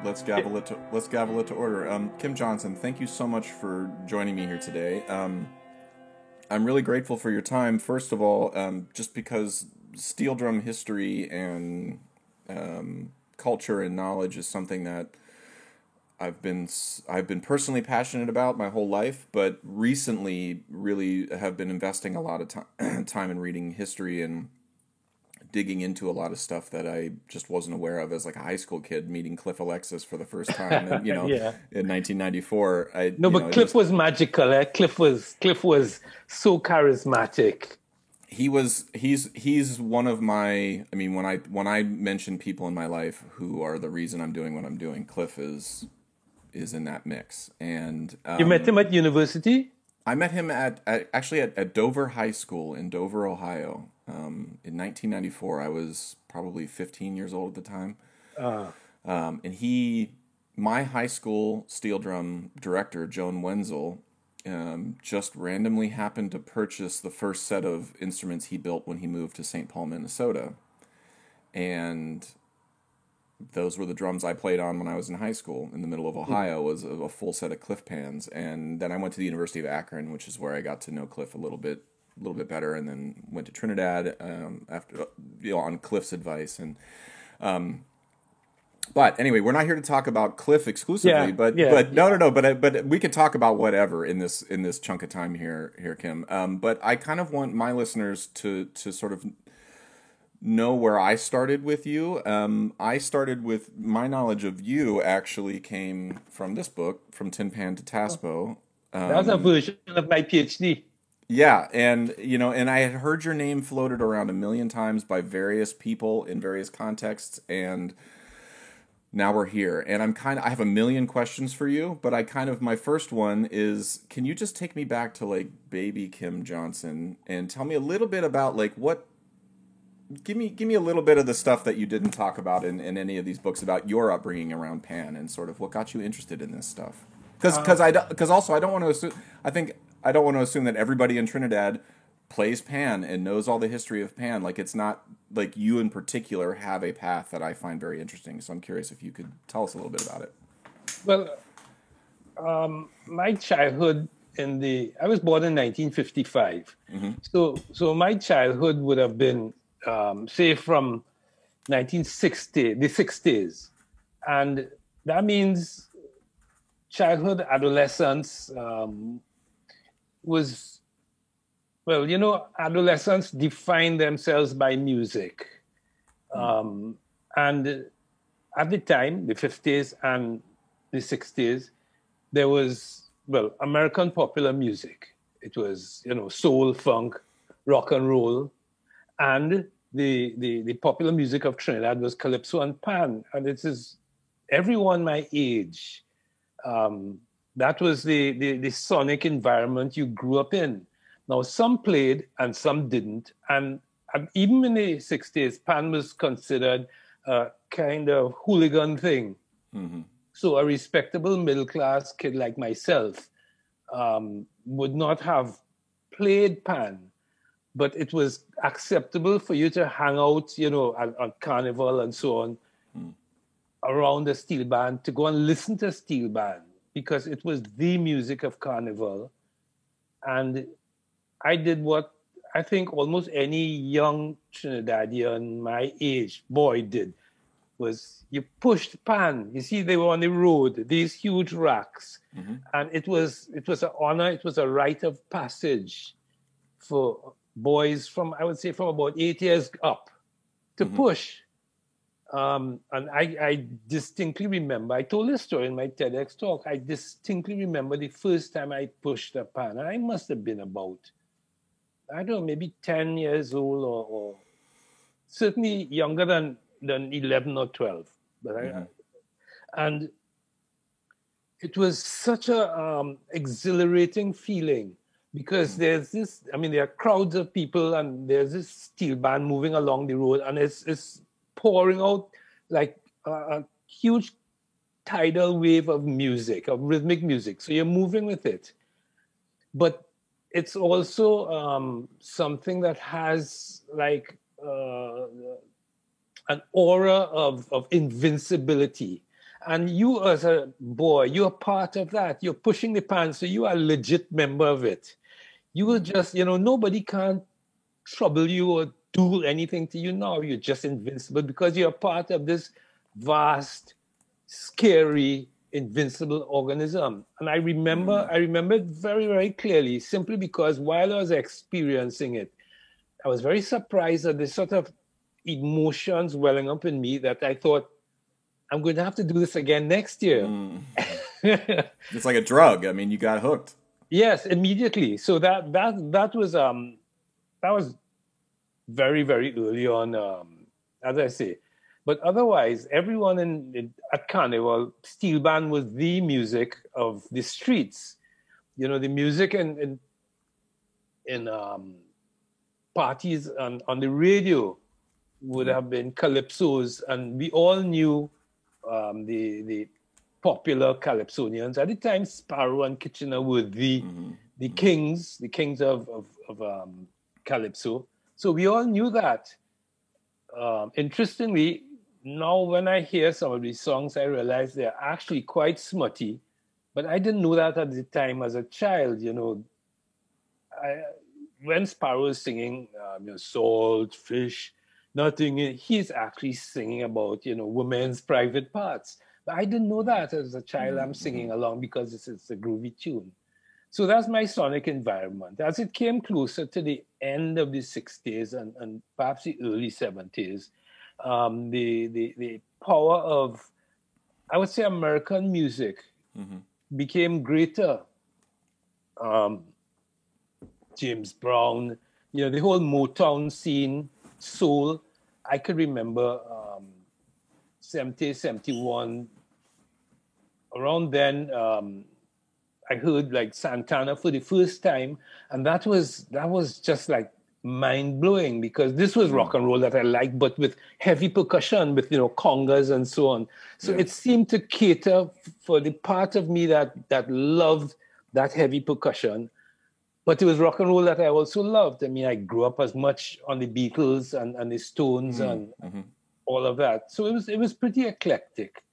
let's gavel it to order. Kim Johnson, thank you so much for joining me here today. I'm really grateful for your time. First of all, just because steel drum history and culture and knowledge is something that I've been personally passionate about my whole life, but recently really have been investing a lot of time in reading history and digging into a lot of stuff that I just wasn't aware of as like a high school kid meeting Cliff Alexis for the first time, and Yeah. in 1994, No, but it Cliff just was magical. Cliff was so charismatic. he's one of my. I mean, when I mention people in my life who are the reason I'm doing what I'm doing, Cliff is in that mix, and You met him at university? I met him actually at Dover High School in Dover, Ohio, in 1994. I was probably 15 years old at the time, Uh, and my high school steel drum director, Joan Wenzel, just randomly happened to purchase the first set of instruments he built when he moved to St. Paul, Minnesota, and those were the drums I played on when I was in high school in the middle of Ohio. Was a full set of Cliff pans, and then I went to the University of Akron, which is where I got to know Cliff a little bit better, and then went to Trinidad after on Cliff's advice. And but anyway, we're not here to talk about Cliff exclusively, yeah, but yeah. no, but we can talk about whatever in this chunk of time here, Kim. But I kind of want my listeners to sort of know where I started with you. I started with my knowledge of you actually came from this book, From Tin Pan to Taspo. That was a version of my PhD. Yeah, and and I had heard your name floated around a million times by various people in various contexts, and now we're here. And I have a million questions for you, but my first one is, can you just take me back to like baby Kim Johnson and tell me a little bit about like give me a little bit of the stuff that you didn't talk about in any of these books about your upbringing around pan and sort of what got you interested in this stuff. Because also I don't want to assume I don't want to assume that everybody in Trinidad plays pan and knows all the history of pan. Like it's not like you in particular have a path that I find very interesting. So I'm curious if you could tell us a little bit about it. Well, my childhood I was born in 1955. So my childhood would have been, say, from 1960, the 60s. And that means childhood, adolescence was, well, adolescents define themselves by music. And at the time, the 50s and the 60s, there was, well, American popular music. It was, soul, funk, rock and roll. And the popular music of Trinidad was calypso and pan. And it is everyone my age. That was the sonic environment you grew up in. Now, some played and some didn't. And even in the 60s, pan was considered a kind of hooligan thing. So a respectable middle-class kid like myself would not have played pan, but it was acceptable for you to hang out, at carnival and so on, around the steel band, to go and listen to steel band, because it was the music of carnival. And I did what I think almost any young Trinidadian my age boy did, was you pushed pan. You see, they were on the road, these huge racks. And it was an honor, it was a rite of passage for boys I would say from about 8 years up to push. And I distinctly remember, I told this story in my TEDx talk, I distinctly remember the first time I pushed a pan. And I must have been about, I don't know, maybe 10 years old or certainly younger than 11 or 12. But and it was such a exhilarating feeling, because there's this, there are crowds of people and there's this steel band moving along the road, and it's pouring out like a huge tidal wave of music, of rhythmic music. So you're moving with it. But it's also something that has like an aura of invincibility. And you as a boy, you're part of that. You're pushing the pan, so you are a legit member of it. You will just, nobody can trouble you or do anything to you now. You're just invincible because you're part of this vast, scary, invincible organism. And I remember it very, very clearly, simply because while I was experiencing it, I was very surprised at the sort of emotions welling up in me that I thought, I'm going to have to do this again next year. It's like a drug. I mean, you got hooked. Yes, immediately. So that was very, very early on, as I say. But otherwise, everyone at Carnival, steel band was the music of the streets. The music in parties on the radio would have been calypsos, and we all knew the popular calypsonians at the time. Sparrow and Kitchener were the kings of calypso. So we all knew that. Interestingly, now when I hear some of these songs, I realize they're actually quite smutty. But I didn't know that at the time as a child. When Sparrow is singing, salt, fish, nothing, he's actually singing about, women's private parts. But I didn't know that as a child. I'm singing along because it's a groovy tune. So that's my sonic environment. As it came closer to the end of the 60s and perhaps the early 70s, the power of, I would say, American music became greater. James Brown, the whole Motown scene, soul. I could remember 70, 71. Around then, I heard like Santana for the first time, and that was just like mind blowing because this was rock and roll that I liked, but with heavy percussion, with congas and so on. So it seemed to cater for the part of me that loved that heavy percussion. But it was rock and roll that I also loved. I mean, I grew up as much on the Beatles and the Stones and all of that. So it was pretty eclectic.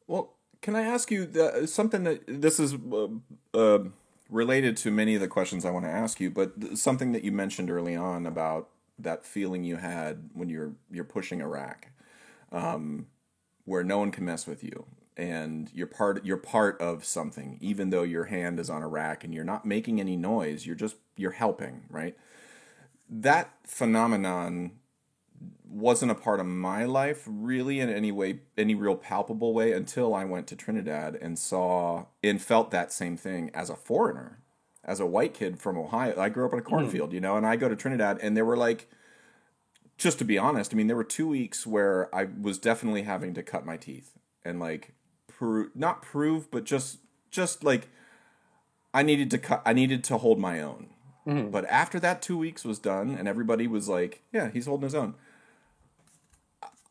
Well, can I ask you something that this is related to many of the questions I want to ask you, but something that you mentioned early on about that feeling you had when you're pushing a rack, where no one can mess with you. And you're part of something, even though your hand is on a rack and you're not making any noise. You're helping, right? That phenomenon wasn't a part of my life really in any way, any real palpable way, until I went to Trinidad and saw and felt that same thing as a foreigner, as a white kid from Ohio. I grew up in a cornfield, and I go to Trinidad and there were like, just to be honest, I mean, there were 2 weeks where I was definitely having to cut my teeth and like, not prove, but just like I needed to hold my own. But after that 2 weeks was done and everybody was like, yeah, he's holding his own,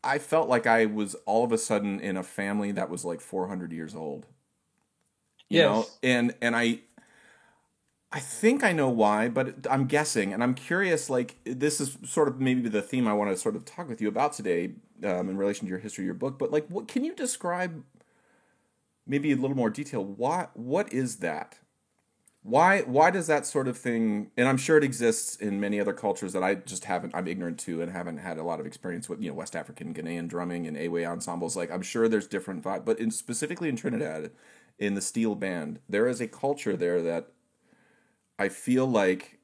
I felt like I was all of a sudden in a family that was like 400 years old. You know? And I think I know why, but I'm guessing, and I'm curious, like, this is sort of maybe the theme I want to sort of talk with you about today, in relation to your history of your book, but like, what can you describe maybe a little more detail? What is that? Why does that sort of thing, and I'm sure it exists in many other cultures that I'm ignorant to and haven't had a lot of experience with, West African, Ghanaian drumming and Ewe ensembles. Like, I'm sure there's different vibe, but specifically in Trinidad, in the steel band, there is a culture there that I feel like,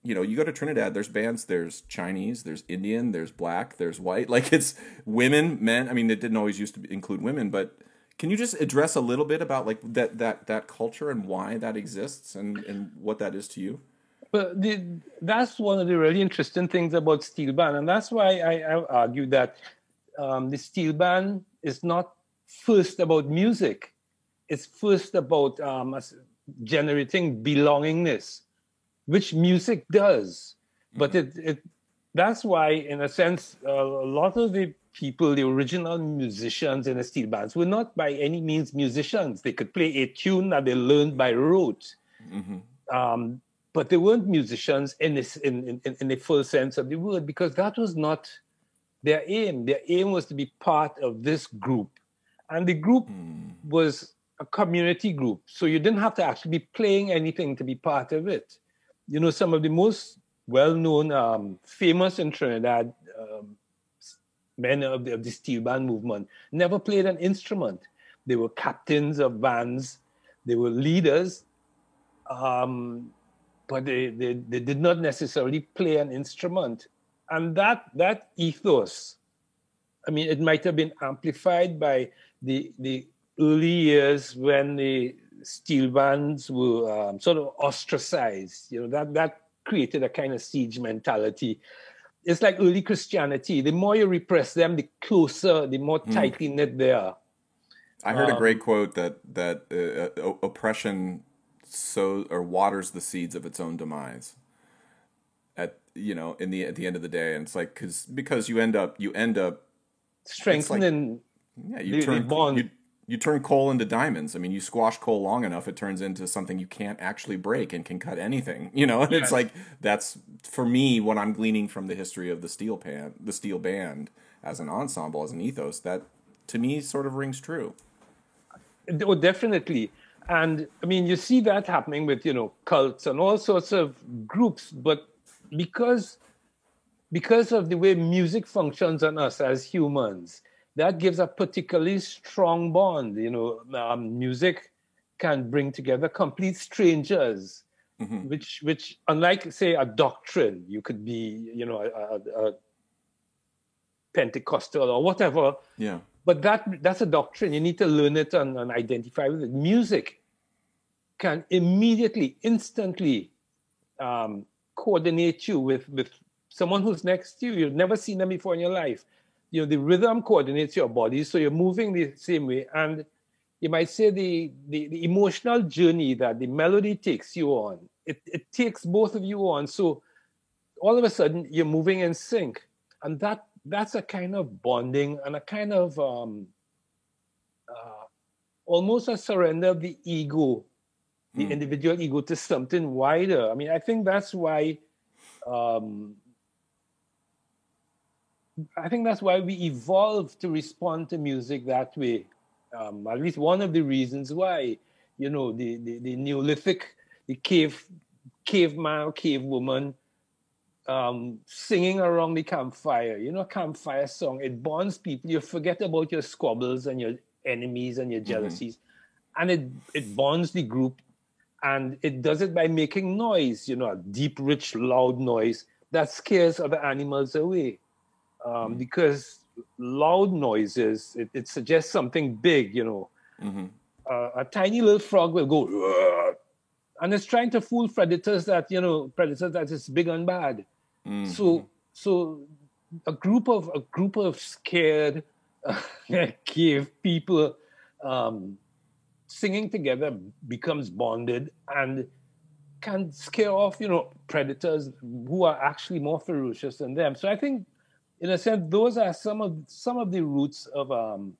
you go to Trinidad, there's bands, there's Chinese, there's Indian, there's black, there's white, like it's women, men. I mean, it didn't always used to include women, but can you just address a little bit about like that culture and why that exists and what that is to you? But that's one of the really interesting things about steel band, and that's why I argue that the steel band is not first about music; it's first about generating belongingness, which music does. But that's why, in a sense, a lot of the people, the original musicians in the steel bands, were not by any means musicians. They could play a tune that they learned by rote, but they weren't musicians in the full sense of the word, because that was not their aim. Their aim was to be part of this group And the group was a community group. So you didn't have to actually be playing anything to be part of it. You know, some of the most well-known, famous in Trinidad men of the steel band movement never played an instrument. They were captains of bands. They were leaders. But they did not necessarily play an instrument. And that ethos, I mean, it might have been amplified by the early years when the steel bands were sort of ostracized. You know, that created a kind of siege mentality. It's like early Christianity. The more you repress them, the closer, the more tightly knit they are. I heard a great quote that oppression sows or waters the seeds of its own demise. At the end of the day, and it's like because you end up strengthening. Like, you turn coal into diamonds. I mean, you squash coal long enough, it turns into something you can't actually break and can cut anything. You know, and it's like that's for me what I'm gleaning from the history of the steel band as an ensemble, as an ethos. That to me sort of rings true. Oh, definitely. And I mean, you see that happening with, cults and all sorts of groups, but because of the way music functions on us as humans, that gives a particularly strong bond. Music can bring together complete strangers, which unlike, say, a doctrine, you could be, a Pentecostal or whatever. Yeah. But that's a doctrine. You need to learn it and identify with it. Music can immediately, instantly coordinate you with someone who's next to you. You've never seen them before in your life. The rhythm coordinates your body, so you're moving the same way. And you might say the emotional journey that the melody takes you on, it takes both of you on. So all of a sudden, you're moving in sync. And that's a kind of bonding and a kind of almost a surrender of the ego, the individual ego, to something wider. I mean, I think that's why we evolved to respond to music that way. At least one of the reasons why, the Neolithic, the caveman, cavewoman, singing around the campfire, campfire song, it bonds people. You forget about your squabbles and your enemies and your jealousies, and it bonds the group, and it does it by making noise, a deep, rich, loud noise that scares other animals away. Because loud noises, it suggests something big, a tiny little frog will go, "Rrr," and it's trying to fool predators that is big and bad. So a group of scared cave people singing together becomes bonded and can scare off predators who are actually more ferocious than them. So I think, in a sense, those are some of the roots of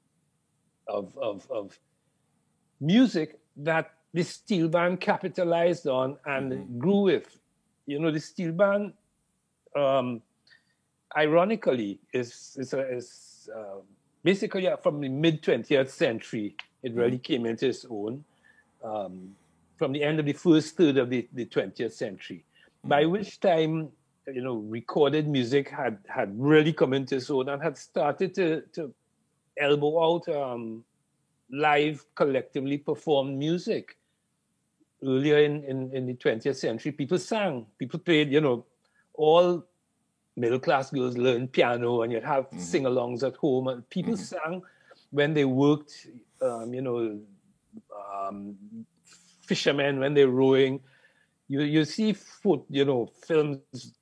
music that the steel band capitalized on and grew with. The steel band, ironically, is basically from the mid-20th century. It really came into its own from the end of the first third of the 20th century, by which time, recorded music had really come into its own and had started to elbow out live, collectively performed music. Earlier in the 20th century, people sang, people played, all middle-class girls learned piano, and you'd have sing-alongs at home, and people sang when they worked, fishermen when they're rowing. You see films,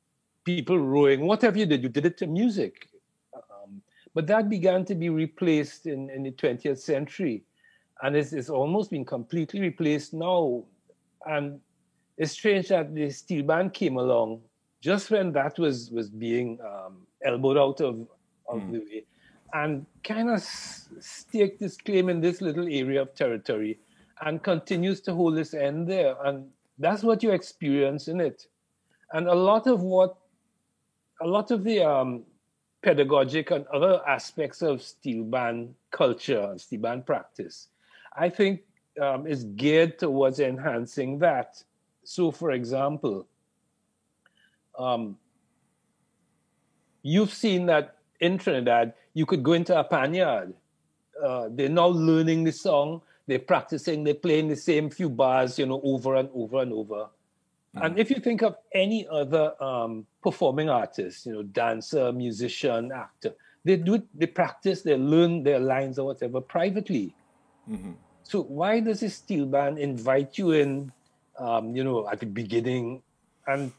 people rowing, whatever you did it to music. But that began to be replaced in the 20th century, and it's almost been completely replaced now. And it's strange that the steel band came along just when that was being elbowed out of the way, and kind of staked this claim in this little area of territory and continues to hold its end there. And that's what you experience in it. And a lot of the pedagogic and other aspects of steel band culture and steel band practice, I think is geared towards enhancing that. So, for example, um, you've seen that in Trinidad, you could go into a panyard. They're now learning the song, they're practicing, they're playing the same few bars, over and over and over. And if you think of any other performing artist, dancer, musician, actor, they do it, they practice, they learn their lines or whatever privately. So why does a steel band invite you in, at the beginning? And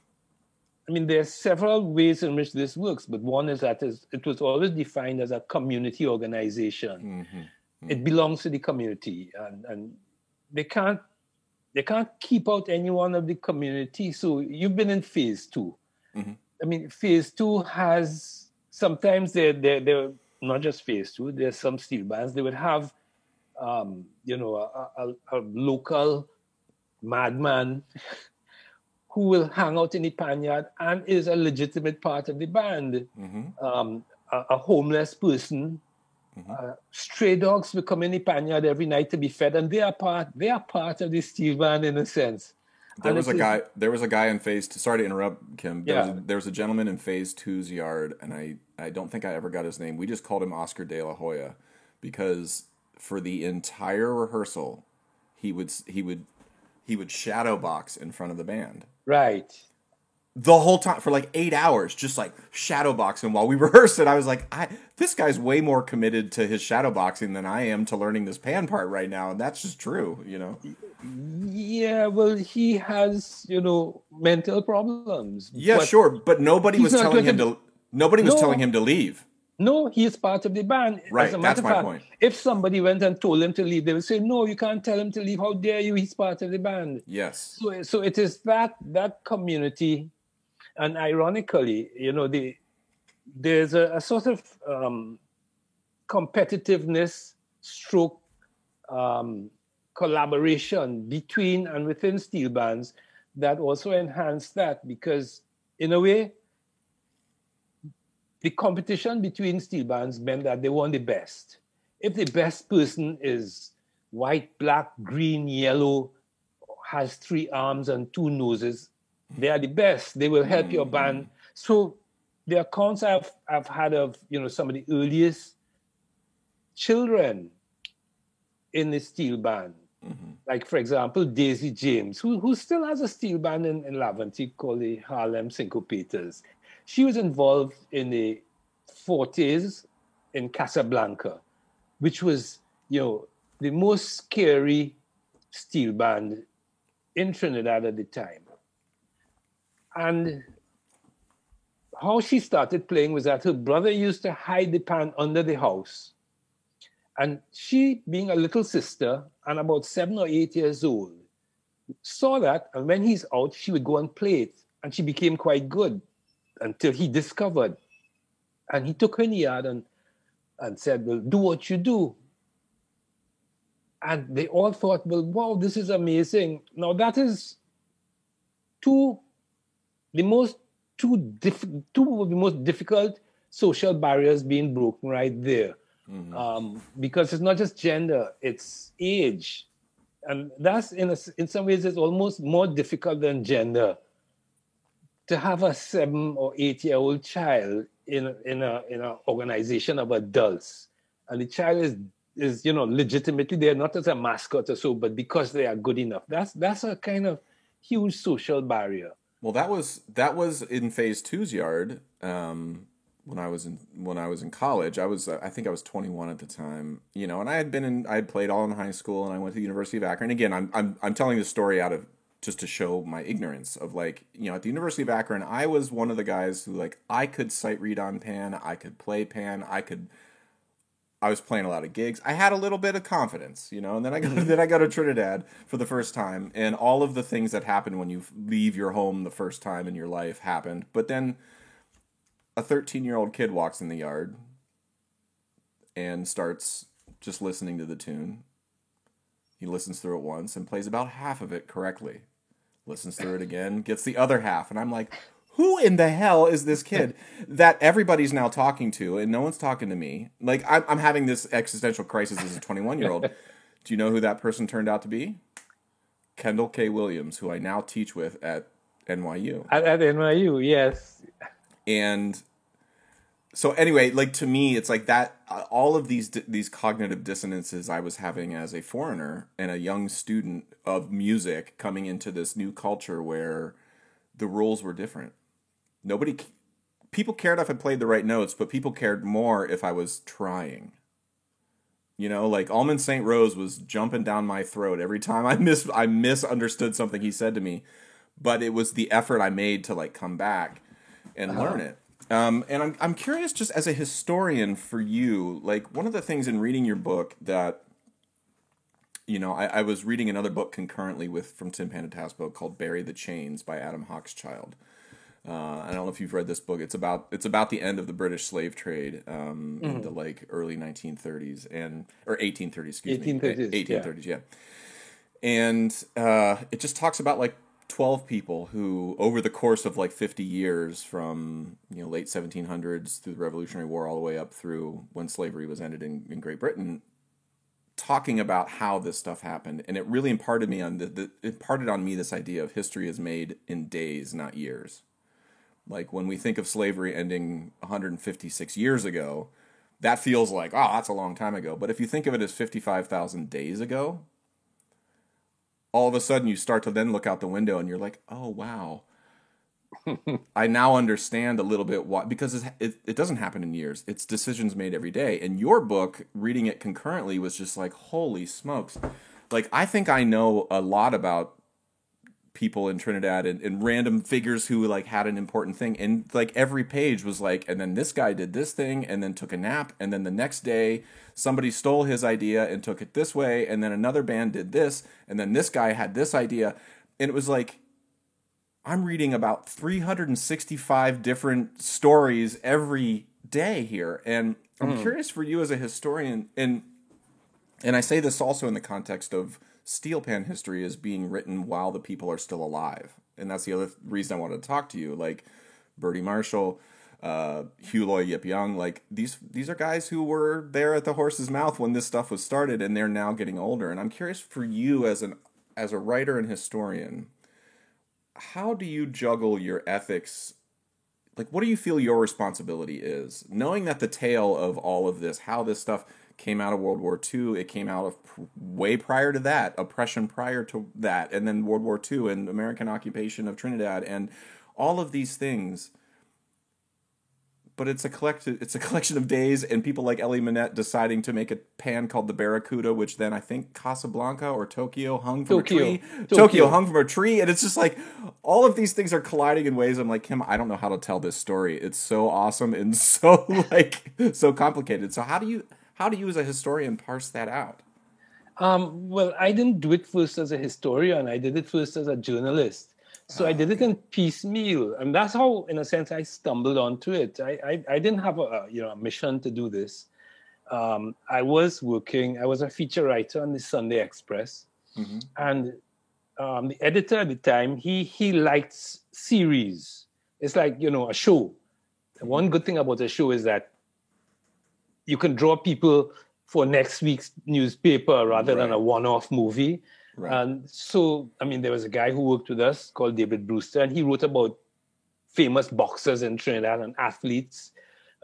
I mean, there are several ways in which this works, but one is that it was always defined as a community organization. It belongs to the community, and they can't keep out anyone of the community. So you've been in phase two. I mean, phase two has sometimes they're not just phase two. There's some steel bands. They would have, a local madman who will hang out in the panyard and is a legitimate part of the band. A homeless person. Stray dogs will come in the panyard every night to be fed, and they are part of the steel band in a sense. There was a guy in phase two. Sorry to interrupt, Kim. There was a gentleman in phase two's yard, and I don't think I ever got his name. We just called him Oscar De La Hoya because for the entire rehearsal, he would shadow box in front of the band. Right. The whole time for like 8 hours, just like shadow boxing while we rehearsed it. I was like, this guy's way more committed to his shadow boxing than I am to learning this pan part right now, and that's just true, Yeah, well, he has, mental problems. Yeah, sure, but nobody was telling him to leave. No, he is part of the band. Right, that's my point. If somebody went and told him to leave, they would say, "No, you can't tell him to leave. How dare you? He's part of the band." Yes. So it is that community. And ironically, there's a sort of competitiveness stroke collaboration between and within steel bands that also enhance that, because in a way, the competition between steel bands meant that they want the best. If the best person is white, black, green, yellow, has 3 arms and 2 noses, they are the best. They will help your band. So the accounts I've had of some of the earliest children in the steel band, like for example Daisy James, who still has a steel band in Laventille called the Harlem Syncopators. She was involved in the 40s in Casablanca, which was the most scary steel band in Trinidad at the time. And how she started playing was that her brother used to hide the pan under the house. And she, being a little sister and about 7 or 8 years old, saw that. And when he's out, she would go and play it. And she became quite good until he discovered. And he took her in the yard and said, "Well, do what you do." And they all thought, "Well, wow, this is amazing." Now that is two of the most difficult social barriers being broken right there. Because it's not just gender, it's age. And that's in some ways it's almost more difficult than gender to have a 7 or 8-year-old child in a organization of adults. And the child is legitimately there, not as a mascot or so, but because they are good enough. That's a kind of huge social barrier. Well, that was in phase two's yard. When I was in college, I think I was 21 at the time, and I had played all in high school, and I went to the University of Akron. Again, I'm telling this story out of just to show my ignorance of at the University of Akron, I was one of the guys who I could sight read on pan, I could play pan, I was playing a lot of gigs. I had a little bit of confidence, and then I go to Trinidad for the first time, and all of the things that happen when you leave your home the first time in your life happened. But then a 13-year-old kid walks in the yard and starts just listening to the tune. He listens through it once and plays about half of it correctly. Listens through it again, gets the other half, and I'm like, who in the hell is this kid that everybody's now talking to and no one's talking to me? Like, I'm having this existential crisis as a 21-year-old. Do you know who that person turned out to be? Kendall K. Williams, who I now teach with at NYU. At NYU, yes. And so anyway, like, to me, it's like that. All of these cognitive dissonances I was having as a foreigner and a young student of music coming into this new culture where the rules were different. People cared if I played the right notes, but people cared more if I was trying. You know, like Almond St. Rose was jumping down my throat every time I misunderstood something he said to me, but it was the effort I made to like come back and learn it. And I'm curious, just as a historian for you, like one of the things in reading your book that, you know, I was reading another book concurrently from Tim Pantataspo called Bury the Chains by Adam Hochschild. I don't know if you've read this book. It's about the end of the British slave trade in the like early 1930s or 1830s, excuse 1830s, me. 1830s, yeah. And it just talks about like 12 people who, over the course of like 50 years, from late 1700s through the Revolutionary War all the way up through when slavery was ended in Great Britain, talking about how this stuff happened, and it really imparted on me this idea of history is made in days, not years. Like when we think of slavery ending 156 years ago, that feels like, oh, that's a long time ago. But if you think of it as 55,000 days ago, all of a sudden you start to then look out the window and you're like, oh, wow. I now understand a little bit why, because it doesn't happen in years. It's decisions made every day. And your book, reading it concurrently, was just like, holy smokes. Like, I think I know a lot about people in Trinidad and random figures who like had an important thing, and like every page was like, and then this guy did this thing and then took a nap, and then the next day somebody stole his idea and took it this way, and then another band did this, and then this guy had this idea. And it was like, I'm reading about 365 different stories every day here. And I'm curious for you as a historian, and I say this also in the context of steel pan history is being written while the people are still alive. And that's the other reason I wanted to talk to you. Like Bertie Marshall, Hugh Loy Yip Young, like these are guys who were there at the horse's mouth when this stuff was started, and they're now getting older. And I'm curious for you as a writer and historian, how do you juggle your ethics? Like, what do you feel your responsibility is? Knowing that the tale of all of this, how this stuff came out of World War II, it came out of way prior to that, oppression prior to that, and then World War II and American occupation of Trinidad, and all of these things. But it's a collection of days, and people like Elie Minette deciding to make a pan called the Barracuda, which then I think Casablanca or Tokyo hung from a tree. Tokyo hung from a tree, and it's just like all of these things are colliding in ways I'm like, Kim, I don't know how to tell this story. It's so awesome and so like so complicated. So how do you as a historian parse that out? Well, I didn't do it first as a historian. I did it first as a journalist. So I did it in piecemeal, and that's how, in a sense, I stumbled onto it. I didn't have a mission to do this. I was a feature writer on the Sunday Express, and the editor at the time, he liked series. It's like, a show. One good thing about a show is that you can draw people for next week's newspaper rather than a one-off movie. Right. And so, there was a guy who worked with us called David Brewster, and he wrote about famous boxers in Trinidad and athletes.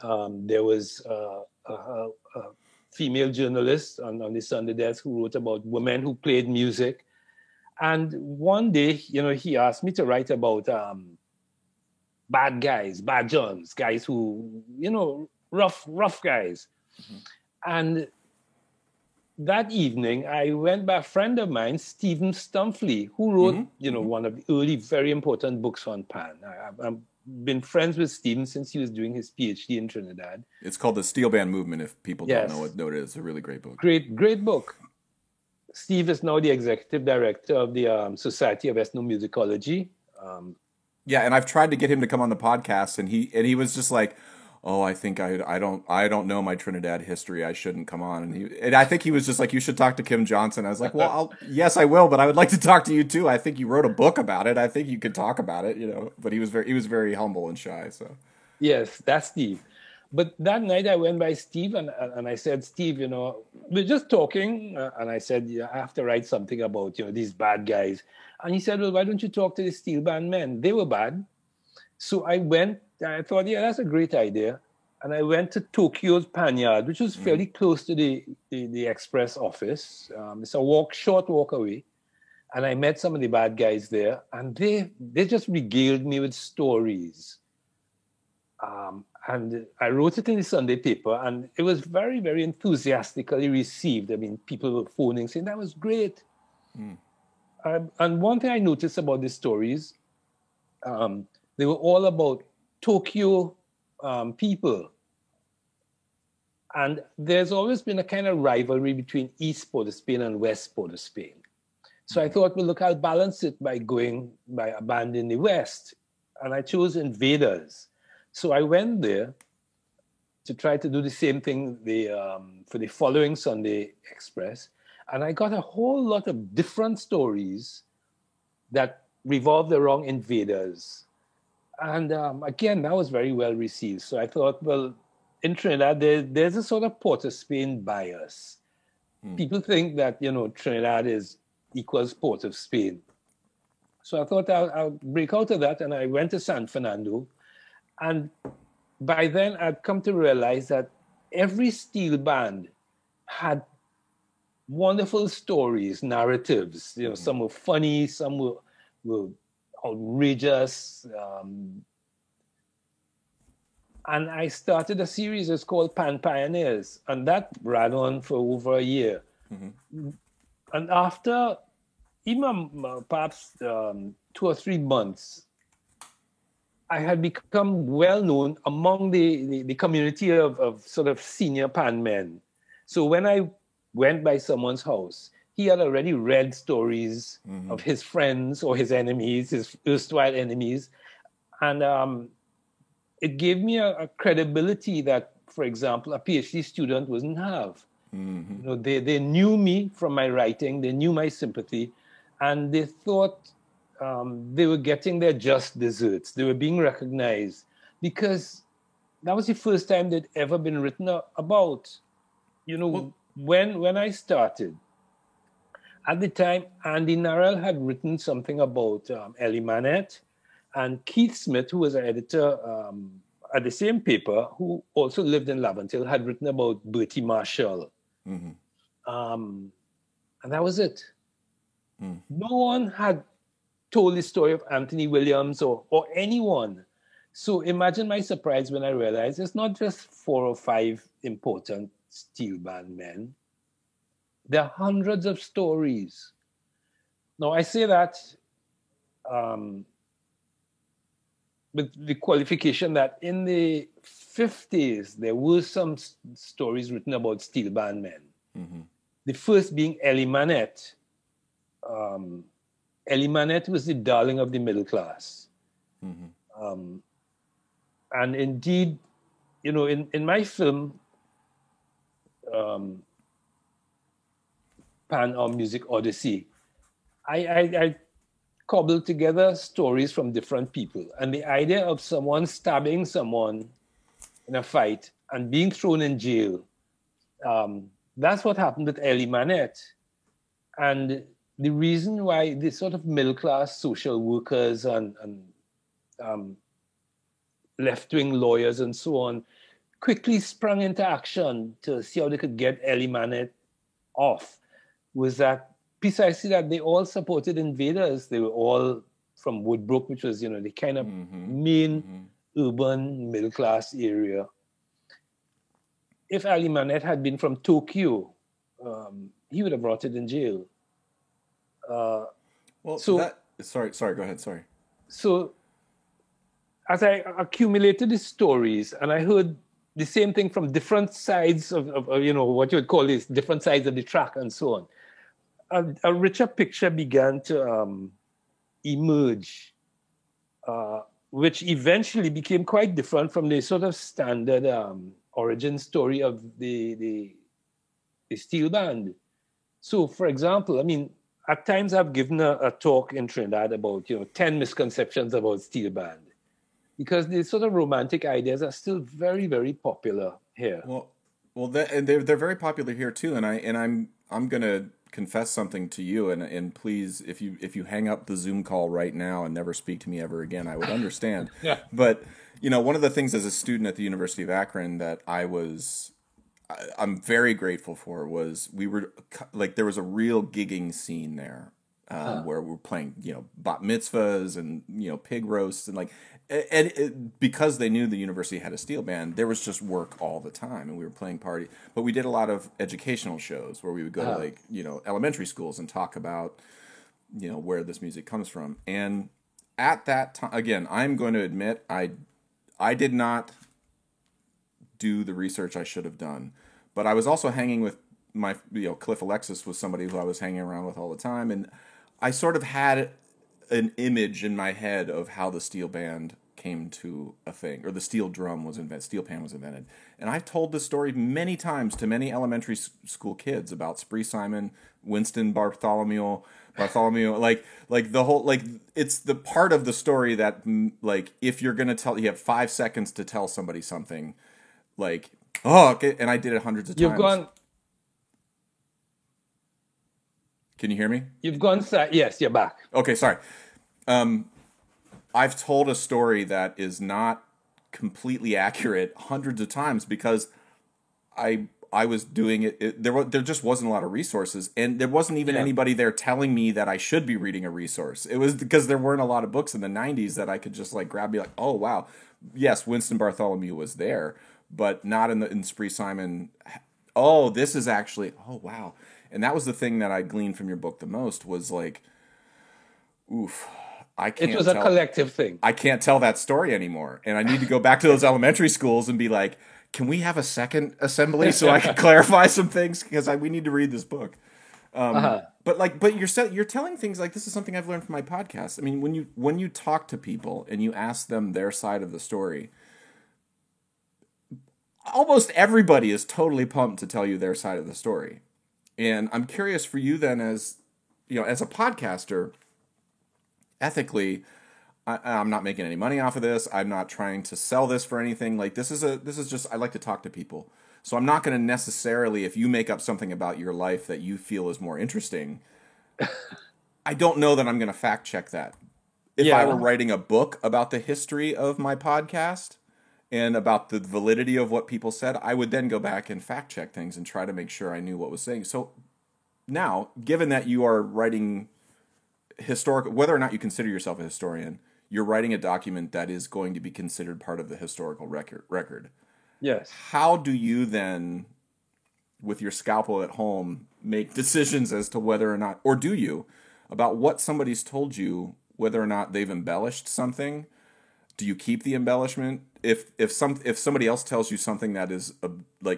There was a female journalist on the Sunday desk who wrote about women who played music. And one day, he asked me to write about bad guys, bad Johns, guys who, rough guys. And that evening, I went by a friend of mine, Stephen Stumfley, who wrote, one of the early, very important books on Pan. I've been friends with Stephen since he was doing his PhD in Trinidad. It's called The Steel Band Movement, if people don't know what it is. It's a really great book. Great book. Steve is now the executive director of the Society of Ethnomusicology. Yeah, and I've tried to get him to come on the podcast, and he was just like, oh, I don't know my Trinidad history. I shouldn't come on. And I think he was just like, you should talk to Kim Johnson. I was like, well, yes, I will, but I would like to talk to you too. I think you wrote a book about it. I think you could talk about it, you know. But he was very humble and shy. So Yes, that's Steve. But that night I went by Steve and I said, Steve, you know, we're just talking. And I said, yeah, I have to write something about, you know, these bad guys. And he said, well, why don't you talk to the Steel Band men? They were bad. So I went, I thought, yeah, that's a great idea. And I went to Tokyo's Panyard, which was fairly close to the Express office. It's a short walk away. And I met some of the bad guys there. And they just regaled me with stories. And I wrote it in the Sunday paper, and it was very, very enthusiastically received. I mean, people were phoning saying, that was great. And one thing I noticed about the stories, they were all about Tokyo people. And there's always been a kind of rivalry between East Port of Spain and West Port of Spain. So I thought, well, look, I'll balance it by a band in the West. And I chose Invaders. So I went there to try to do the same thing for the following Sunday Express. And I got a whole lot of different stories that revolved around Invaders. And again, that was very well received. So I thought, well, in Trinidad, there's a sort of Port of Spain bias. People think that, you know, Trinidad equals Port of Spain. So I thought I'll break out of that. And I went to San Fernando. And by then, I'd come to realize that every steel band had wonderful stories, narratives. You know, some were funny, some were outrageous. And I started a series that's called Pan Pioneers, and that ran on for over a year. And after even perhaps 2 or 3 months, I had become well known among the community of sort of senior pan men. So when I went by someone's house, he had already read stories of his friends or his enemies, his erstwhile enemies. And it gave me a credibility that, for example, a PhD student wouldn't have. You know, they knew me from my writing, they knew my sympathy, and they thought they were getting their just desserts. They were being recognized because that was the first time they'd ever been written about. You know, when I started, at the time, Andy Narell had written something about Ellie Manette, and Keith Smith, who was an editor at the same paper, who also lived in Laventille, had written about Bertie Marshall. And that was it. No one had told the story of Anthony Williams or anyone. So imagine my surprise when I realized it's not just 4 or 5 important steel band men. There are hundreds of stories. Now, I say that with the qualification that in the 50s, there were some stories written about steel band men. The first being Ellie Manette. Ellie Manette was the darling of the middle class. And indeed, you know, in my film, Pan Music Odyssey, I cobbled together stories from different people. And the idea of someone stabbing someone in a fight and being thrown in jail, that's what happened with Ellie Manette. And the reason why the sort of middle-class social workers and left-wing lawyers and so on quickly sprung into action to see how they could get Ellie Manette off was that precisely that they all supported Invaders. They were all from Woodbrook, which was, you know, the kind of main urban middle-class area. If Ellie Manette had been from Tokyo, he would have rotted in jail. Sorry, go ahead. Sorry. So as I accumulated the stories and I heard the same thing from different sides of you know, what you would call these different sides of the track and so on, a richer picture began to emerge. which eventually became quite different from the sort of standard origin story of the steel band. So, for example, I mean, at times I've given a talk in Trinidad about 10 misconceptions about steel band, because these sort of romantic ideas are still very, very popular here. Well, and they're very popular here too. And I'm gonna confess something to you. And please, if you hang up the Zoom call right now and never speak to me ever again, I would understand. Yeah. But one of the things as a student at the University of Akron that I'm very grateful for was there was a real gigging scene there. Where we're playing, bat mitzvahs and pig roasts and because they knew the university had a steel band, there was just work all the time, and we were playing party. But we did a lot of educational shows where we would go to elementary schools and talk about where this music comes from. And at that time, again, I'm going to admit I did not do the research I should have done, but I was also hanging with my Cliff Alexis was somebody who I was hanging around with all the time, and I sort of had an image in my head of how the steel band came to a thing, or the steel drum was invented, steel pan was invented. And I've told this story many times to many elementary school kids about Spree Simon, Winston Bartholomew, like the whole, it's the part of the story that, if you're going to tell, you have 5 seconds to tell somebody something, okay, and I did it hundreds of times. Can you hear me? You've gone, yes, you're back. Okay, sorry. I've told a story that is not completely accurate hundreds of times because I was doing it. There just wasn't a lot of resources, and there wasn't even anybody there telling me that I should be reading a resource. It was because there weren't a lot of books in the 90s that I could just grab and be like, oh wow, yes, Winston Bartholomew was there, but not in Spree Simon. Oh, this is actually, oh wow. And that was the thing that I gleaned from your book the most was oof, I can't. It was a collective thing. I can't tell that story anymore, and I need to go back to those elementary schools and be like, "Can we have a second assembly so I can clarify some things because we need to read this book." But you're telling things like this is something I've learned from my podcast. I mean, when you talk to people and you ask them their side of the story, almost everybody is totally pumped to tell you their side of the story. And I'm curious for you then, as as a podcaster, ethically, I'm not making any money off of this. I'm not trying to sell this for anything. This is just, I like to talk to people. So I'm not going to necessarily, if you make up something about your life that you feel is more interesting, I don't know that I'm going to fact check that. If I were writing a book about the history of my podcast and about the validity of what people said, I would then go back and fact check things and try to make sure I knew what was saying. So now, given that you are writing historical, whether or not you consider yourself a historian, you're writing a document that is going to be considered part of the historical record. Yes. How do you then, with your scalpel at home, make decisions as to whether or not, or do you, about what somebody's told you, whether or not they've embellished something? Do you keep the embellishment? If somebody else tells you something that is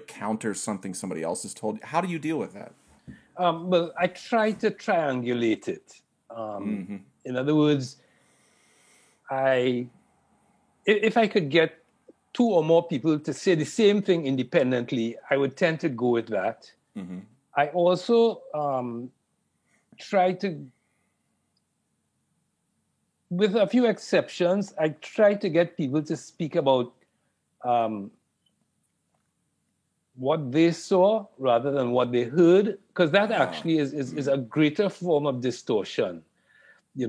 counters something somebody else has told you, how do you deal with that? Well, I try to triangulate it. In other words, if I could get 2 or more people to say the same thing independently, I would tend to go with that. Mm-hmm. I also try to, with a few exceptions, I try to get people to speak about what they saw rather than what they heard, because that actually is a greater form of distortion.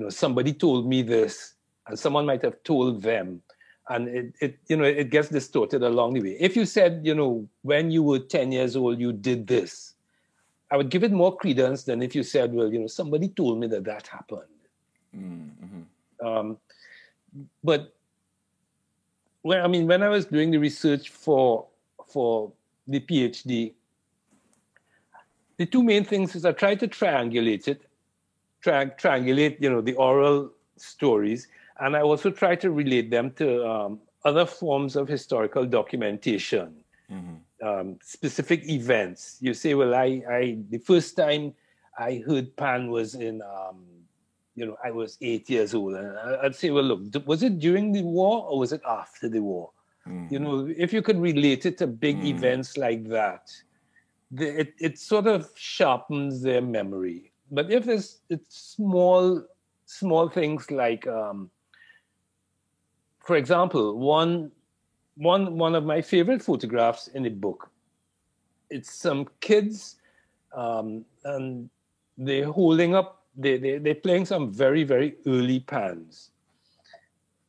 Somebody told me this, and someone might have told them, and it gets distorted along the way. If you said, when you were 10 years old, you did this, I would give it more credence than if you said, well, somebody told me that happened. Mm-hmm. But when I was doing the research for the PhD, the 2 main things is I tried to triangulate it, the oral stories, and I also try to relate them to other forms of historical documentation, specific events. You say, well, I the first time I heard pan was in I was 8 years old, and I'd say, well, look, was it during the war or was it after the war? If you could relate it to big events like that, it sort of sharpens their memory. But if it's small things like, for example, one of my favorite photographs in the book, it's some kids, and they're holding up, they're playing some very, very early pans.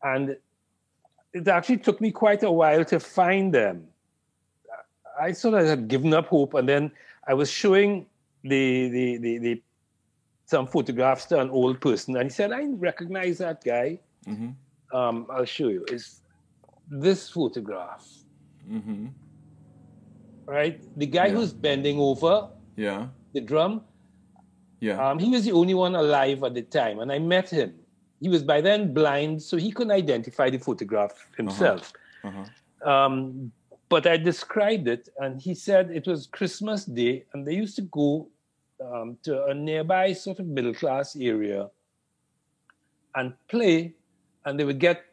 And it actually took me quite a while to find them. I sort of had given up hope, and then I was showing some photographs to an old person, and he said, "I recognize that guy." I'll show you. It's this photograph, right? The guy who's bending over, the drum. He was the only one alive at the time, and I met him. He was by then blind, so he couldn't identify the photograph himself. But I described it, and he said it was Christmas Day, and they used to go to a nearby sort of middle-class area and play, and they would get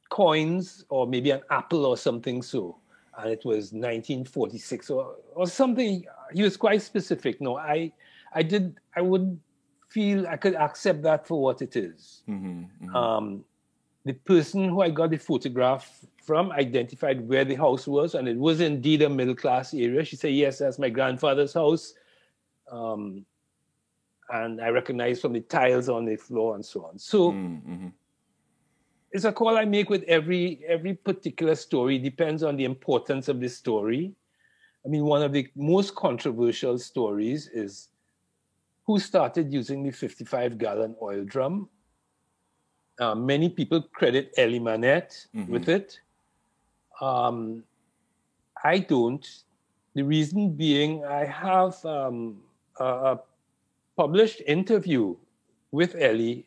coins or maybe an apple or something so. And it was 1946 or something. He was quite specific. No, I would feel I could accept that for what it is. The person who I got the photograph from identified where the house was, and it was indeed a middle-class area. She said, yes, that's my grandfather's house. And I recognized from the tiles on the floor and so on. So it's a call I make with every particular story. Depends on the importance of the story. I mean, one of the most controversial stories is who started using the 55-gallon oil drum. Many people credit Ellie Manette with it. I don't. The reason being, I have a published interview with Ellie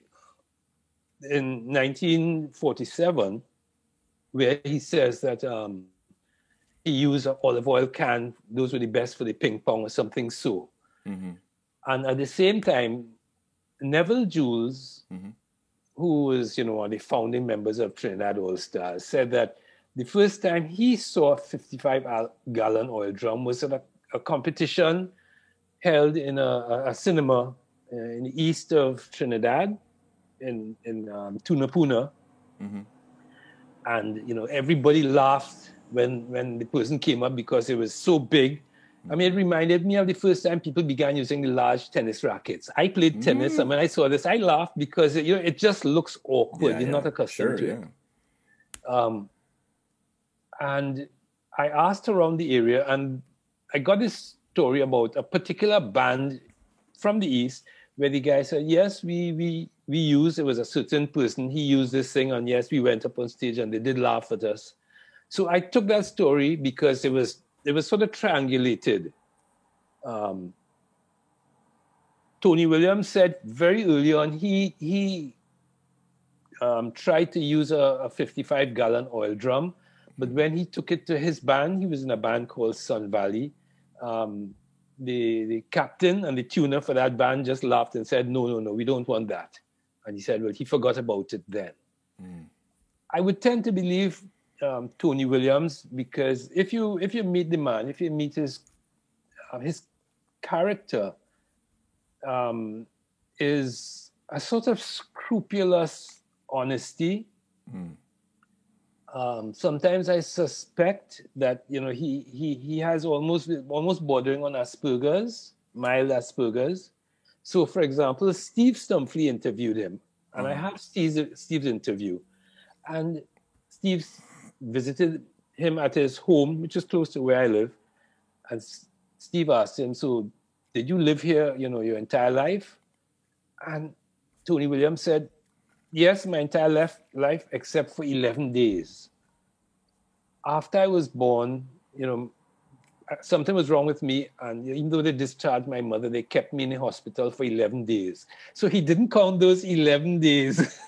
in 1947, where he says that he used an olive oil can. Those were the best for the ping pong or something so. And at the same time, Neville Jules, who was, one of the founding members of Trinidad All Stars, said that the first time he saw a 55-gallon oil drum was at a competition held in a cinema in the east of Trinidad, in Tunapuna. And, everybody laughed when the person came up because it was so big. I mean, it reminded me of the first time people began using the large tennis rackets. I played tennis, and when I saw this, I laughed because it just looks awkward. You're not accustomed to it. And I asked around the area, and I got this story about a particular band from the East where the guy said, yes, we used, it was a certain person, he used this thing, and yes, we went up on stage and they did laugh at us. So I took that story because it was sort of triangulated. Tony Williams said very early on he tried to use a 55-gallon oil drum, but when he took it to his band, he was in a band called Sun Valley. The captain and the tuner for that band just laughed and said, no, we don't want that. And he said, well, he forgot about it then. I would tend to believe Tony Williams, because if you meet the man, if you meet his character, is a sort of scrupulous honesty. Sometimes I suspect that he has almost bordering on Asperger's, mild Asperger's. So, for example, Steve Stumpfli interviewed him, and I have Steve's interview, and Steve visited him at his home, which is close to where I live, and Steve asked him, so did you live here, your entire life? And Tony Williams said, yes, my entire life except for 11 days. After I was born, something was wrong with me, and even though they discharged my mother, they kept me in the hospital for 11 days. So he didn't count those 11 days.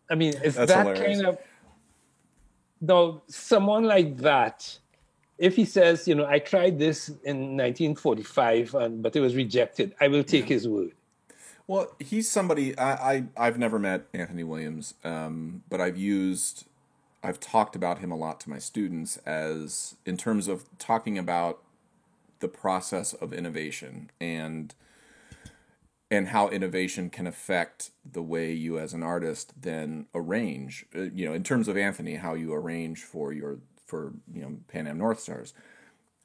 I mean, it's that hilarious. Kind of... Now, someone like that, if he says, I tried this in 1945, but it was rejected, I will take his word. Well, he's somebody I've never met Anthony Williams, but I've talked about him a lot to my students as in terms of talking about the process of innovation and how innovation can affect the way you as an artist then arrange. In terms of Anthony, how you arrange for Pan Am North Stars.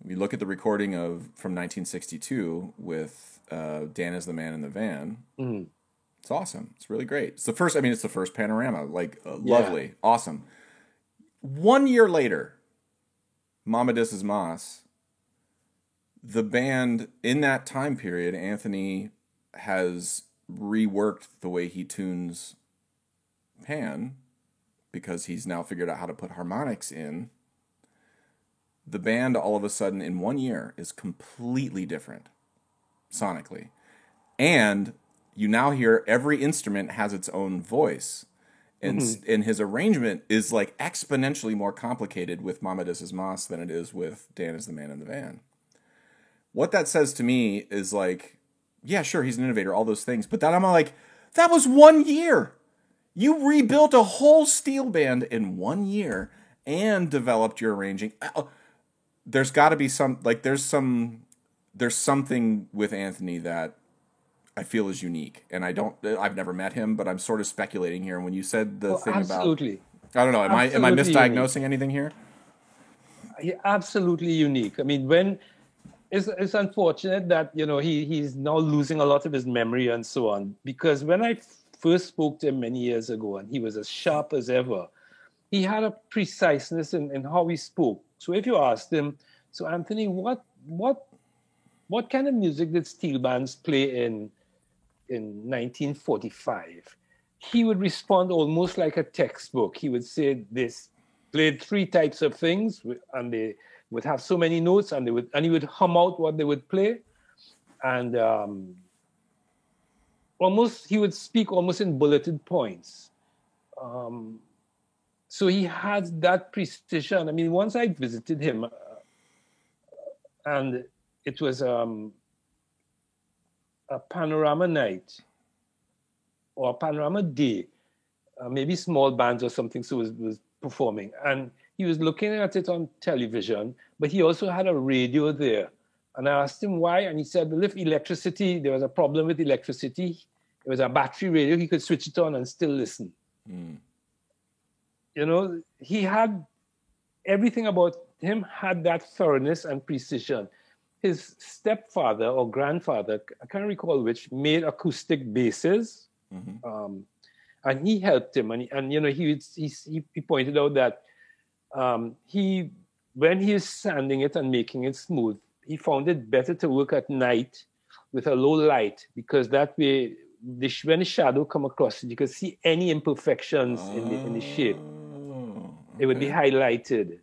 We look at the recording from 1962 with Dan is the Man in the Van. Mm-hmm. It's awesome. It's really great. It's the first panorama. Lovely, awesome. 1 year later, Mama Dis is Mas. The band in that time period, Anthony has reworked the way he tunes Pan because he's now figured out how to put harmonics in. The band all of a sudden in 1 year is completely different sonically. And you now hear every instrument has its own voice. And his arrangement is like exponentially more complicated with Mama Dis is Mas than it is with Dan is the Man in the Van. What that says to me is like, yeah, sure, he's an innovator, all those things. But then I'm like, that was 1 year. You rebuilt a whole steel band in 1 year and developed your arranging. There's got to be there's something with Anthony that I feel is unique, and I've never met him, but I'm sort of speculating here. And when you said the thing absolutely. about, I don't know, am I misdiagnosing anything here? Absolutely unique. I mean, it's unfortunate that he's now losing a lot of his memory and so on. Because when I first spoke to him many years ago, and he was as sharp as ever, he had a preciseness in how he spoke. So if you asked him, so Anthony, what kind of music did steel bands play in 1945? He would respond almost like a textbook. He would say this played 3 types of things, and they would have so many notes, and he would hum out what they would play, and he would speak almost in bulleted points. So he had that precision. I mean, once I visited him, and it was a panorama night or a panorama day, maybe small bands or something, so was performing. And he was looking at it on television, but he also had a radio there. And I asked him why, and he said, well, if there was a problem with electricity, it was a battery radio, he could switch it on and still listen. Mm. He had everything about him had that thoroughness and precision. His stepfather or grandfather, I can't recall which, made acoustic basses, and he helped him. And he pointed out that when he is sanding it and making it smooth, he found it better to work at night with a low light, because that way, when the shadow come across it, you could see any imperfections in the shape. Okay. It would be highlighted.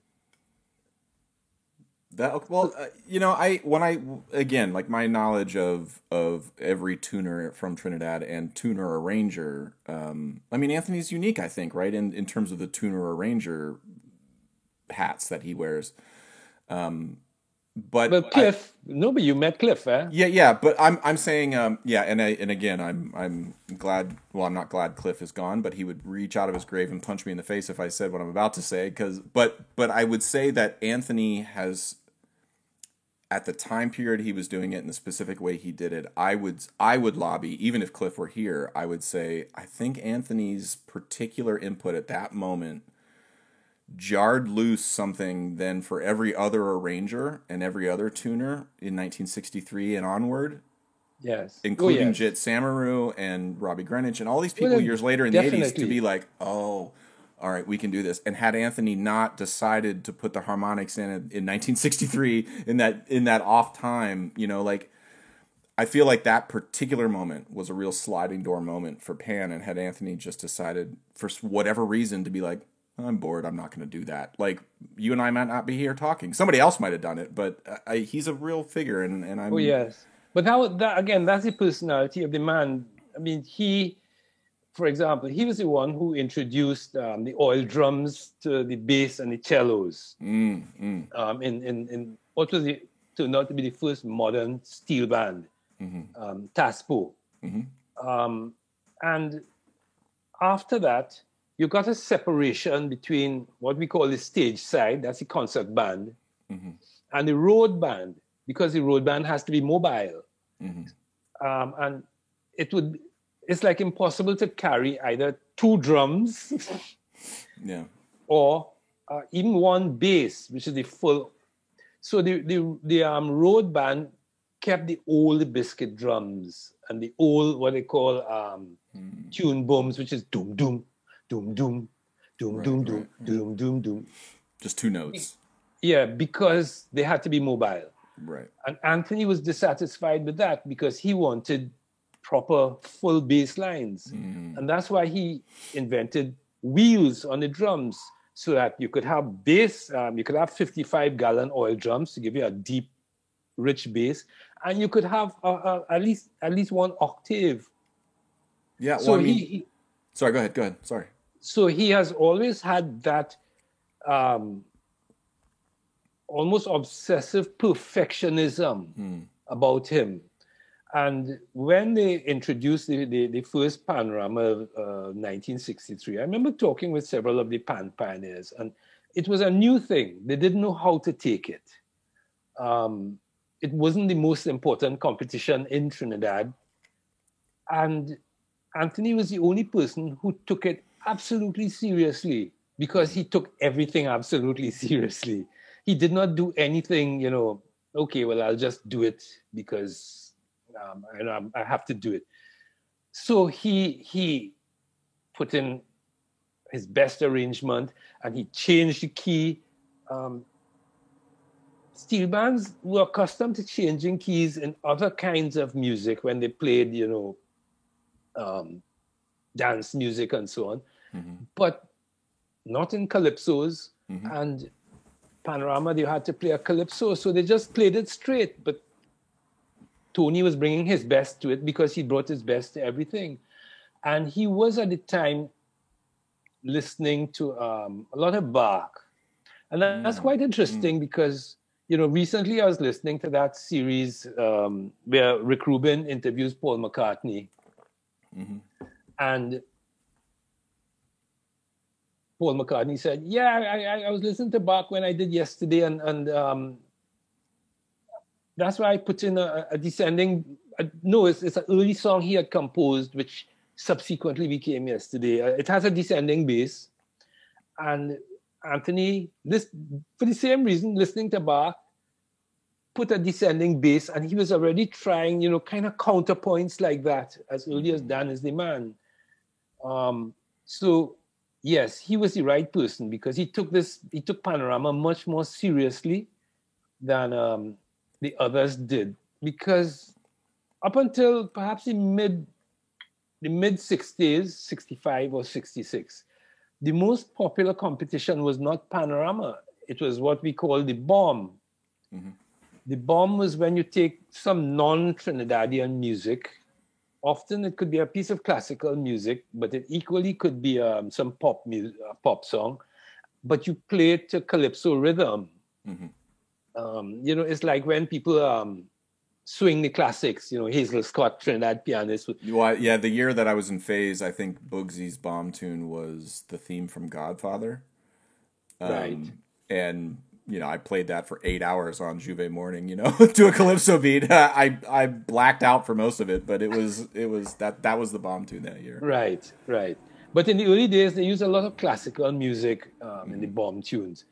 My knowledge of every tuner from Trinidad and tuner arranger. Anthony's unique, I think, right, in terms of the tuner arranger hats that he wears. But Cliff, but you met Cliff, eh? Yeah. But I'm saying, and again, I'm glad. Well, I'm not glad Cliff is gone, but he would reach out of his grave and punch me in the face if I said what I'm about to say. But I would say that Anthony has, at the time period he was doing it in the specific way he did it, I would lobby, even if Cliff were here, I would say I think Anthony's particular input at that moment jarred loose something then for every other arranger and every other tuner in 1963 and onward. Yes. Including Jit Samaru and Robbie Greenwich and all these people years later in the 80s to be like, oh, all right, we can do this. And had Anthony not decided to put the harmonics in 1963 in that off time, I feel like that particular moment was a real sliding door moment for Pan, and had Anthony just decided for whatever reason to be like, I'm bored, I'm not going to do that. Like, you and I might not be here talking. Somebody else might have done it, but he's a real figure, and I'm... Oh, yes. But that's the personality of the man. I mean, for example, he was the one who introduced the oil drums to the bass and the cellos. In what was turned out to be the first modern steel band, Taspo. And after that, you got a separation between what we call the stage side, that's the concert band, and the road band, because the road band has to be mobile. And it's like impossible to carry either two drums Yeah. or even one bass, which is the full. So the road band kept the old biscuit drums and the old what they call tune booms, which is doom doom, doom doom, doom doom doom, doom doom doom. Just two notes. Yeah, because they had to be mobile. Right. And Anthony was dissatisfied with that because he wanted proper full bass lines. And that's why he invented wheels on the drums so that you could have bass, you could have 55-gallon oil drums to give you a deep, rich bass, and you could have at least one octave. Yeah, well, So I mean, sorry, go ahead. Sorry. So he has always had that almost obsessive perfectionism about him. And when they introduced the first Panorama of 1963, I remember talking with several of the pan pioneers, and it was a new thing. They didn't know how to take it. It wasn't the most important competition in Trinidad. And Anthony was the only person who took it absolutely seriously because he took everything absolutely seriously. He did not do anything, okay, well, I'll just do it because I have to do it. So he put in his best arrangement and he changed the key. Steel bands were accustomed to changing keys in other kinds of music when they played, dance music and so on, but not in calypsos. And Panorama, they had to play a calypso, so they just played it straight. But Tony was bringing his best to it because he brought his best to everything. And he was at the time listening to a lot of Bach. And that's quite interesting because, recently I was listening to that series where Rick Rubin interviews Paul McCartney. And Paul McCartney said, I was listening to Bach when I did yesterday, and that's why I put in a descending. It's an early song he had composed, which subsequently became Yesterday. It has a descending bass, and Anthony, for the same reason, listening to Bach, put a descending bass, and he was already trying, kind of counterpoints like that as early as Dan Is the Man. So yes, he was the right person because he took Panorama much more seriously than the others did. Because up until perhaps the mid 60s, 65 or 66, the most popular competition was not Panorama. It was what we call the bomb. The bomb was when you take some non-Trinidadian music. Often it could be a piece of classical music, but it equally could be some pop song. But you play it to calypso rhythm. It's like when people swing the classics. Hazel Scott, Trinidad pianist. Well, yeah, the year that I was in Phase, I think Boogsy's bomb tune was the theme from Godfather. Right. And I played that for 8 hours on Juve Morning, to a calypso beat. I blacked out for most of it, but it was that was the bomb tune that year. Right. But in the early days, they used a lot of classical music in the bomb tunes.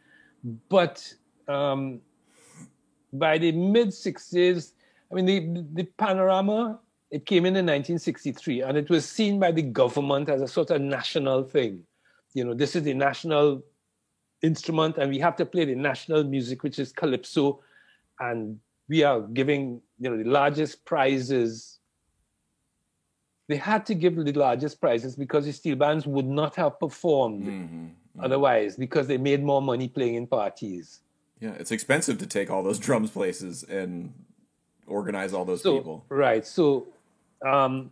But by the mid 60s, the Panorama, it came in 1963, and it was seen by the government as a sort of national thing. This is the national instrument, and we have to play the national music, which is calypso, and we are giving the largest prizes. They had to give the largest prizes because the steel bands would not have performed otherwise, because they made more money playing in parties. Yeah, it's expensive to take all those drums places and organize all those people. Right. So, but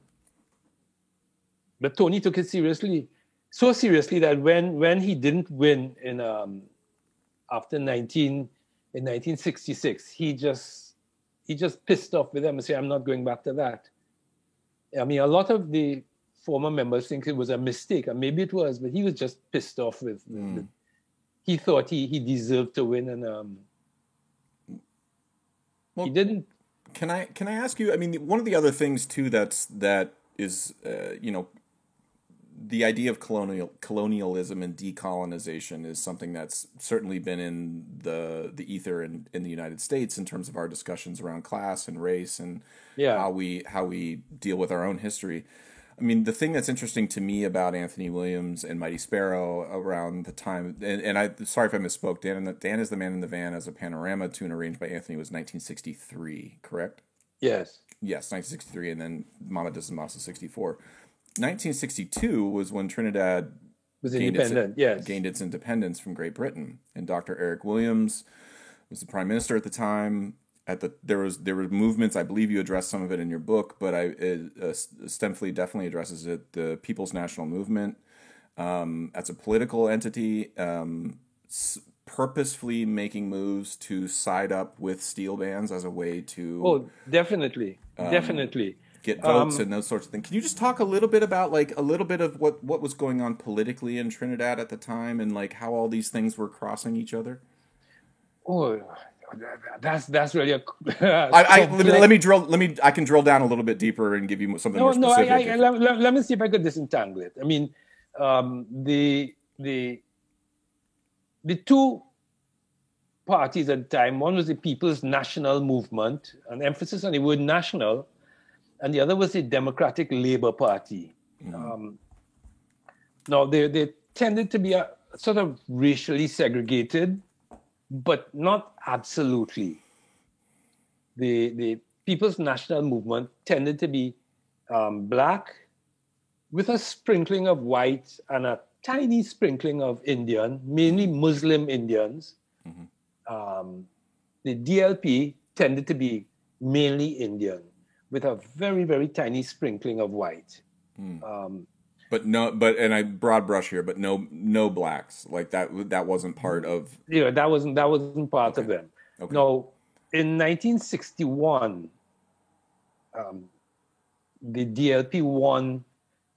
Tony took it seriously. So seriously that when he didn't win in 1966, he just pissed off with them and said, "I'm not going back to that." I mean, a lot of the former members think it was a mistake, and maybe it was, but he was just pissed off with. He thought he deserved to win, and he didn't. Can I ask you? I mean, one of the other things too that is the idea of colonialism and decolonization is something that's certainly been in the ether in the United States in terms of our discussions around class and race and how we deal with our own history. I mean, the thing that's interesting to me about Anthony Williams and Mighty Sparrow around the time, and I sorry if I misspoke, Dan is the Man in the Van as a panorama tune arranged by Anthony was 1963, correct? Yes. Yes, 1963, and then Mama Does Mas is 64. 1962 was when Trinidad was independent. Gained its independence from Great Britain, and Dr. Eric Williams was the prime minister at the time. There were movements. I believe you addressed some of it in your book, but Stemfleet definitely addresses it. The People's National Movement, as a political entity, purposefully making moves to side up with steel bands as a way to definitely get votes and those sorts of things. Can you just talk a little bit about a little bit of what was going on politically in Trinidad at the time and how all these things were crossing each other? Oh, that's really a. I can drill down a little bit deeper and give you something more specific. Let me see if I could disentangle it. I mean, the two parties at the time, one was the People's National Movement, an emphasis on the word national, and the other was the Democratic Labour Party. Now, they tended to be a sort of racially segregated, but not absolutely. The People's National Movement tended to be black with a sprinkling of white and a tiny sprinkling of Indian, mainly Muslim Indians. The DLP tended to be mainly Indian with a very, very tiny sprinkling of white. And I broad brush here, but no blacks. Like that wasn't part of. That wasn't part of them. Okay. Now, in 1961, the DLP won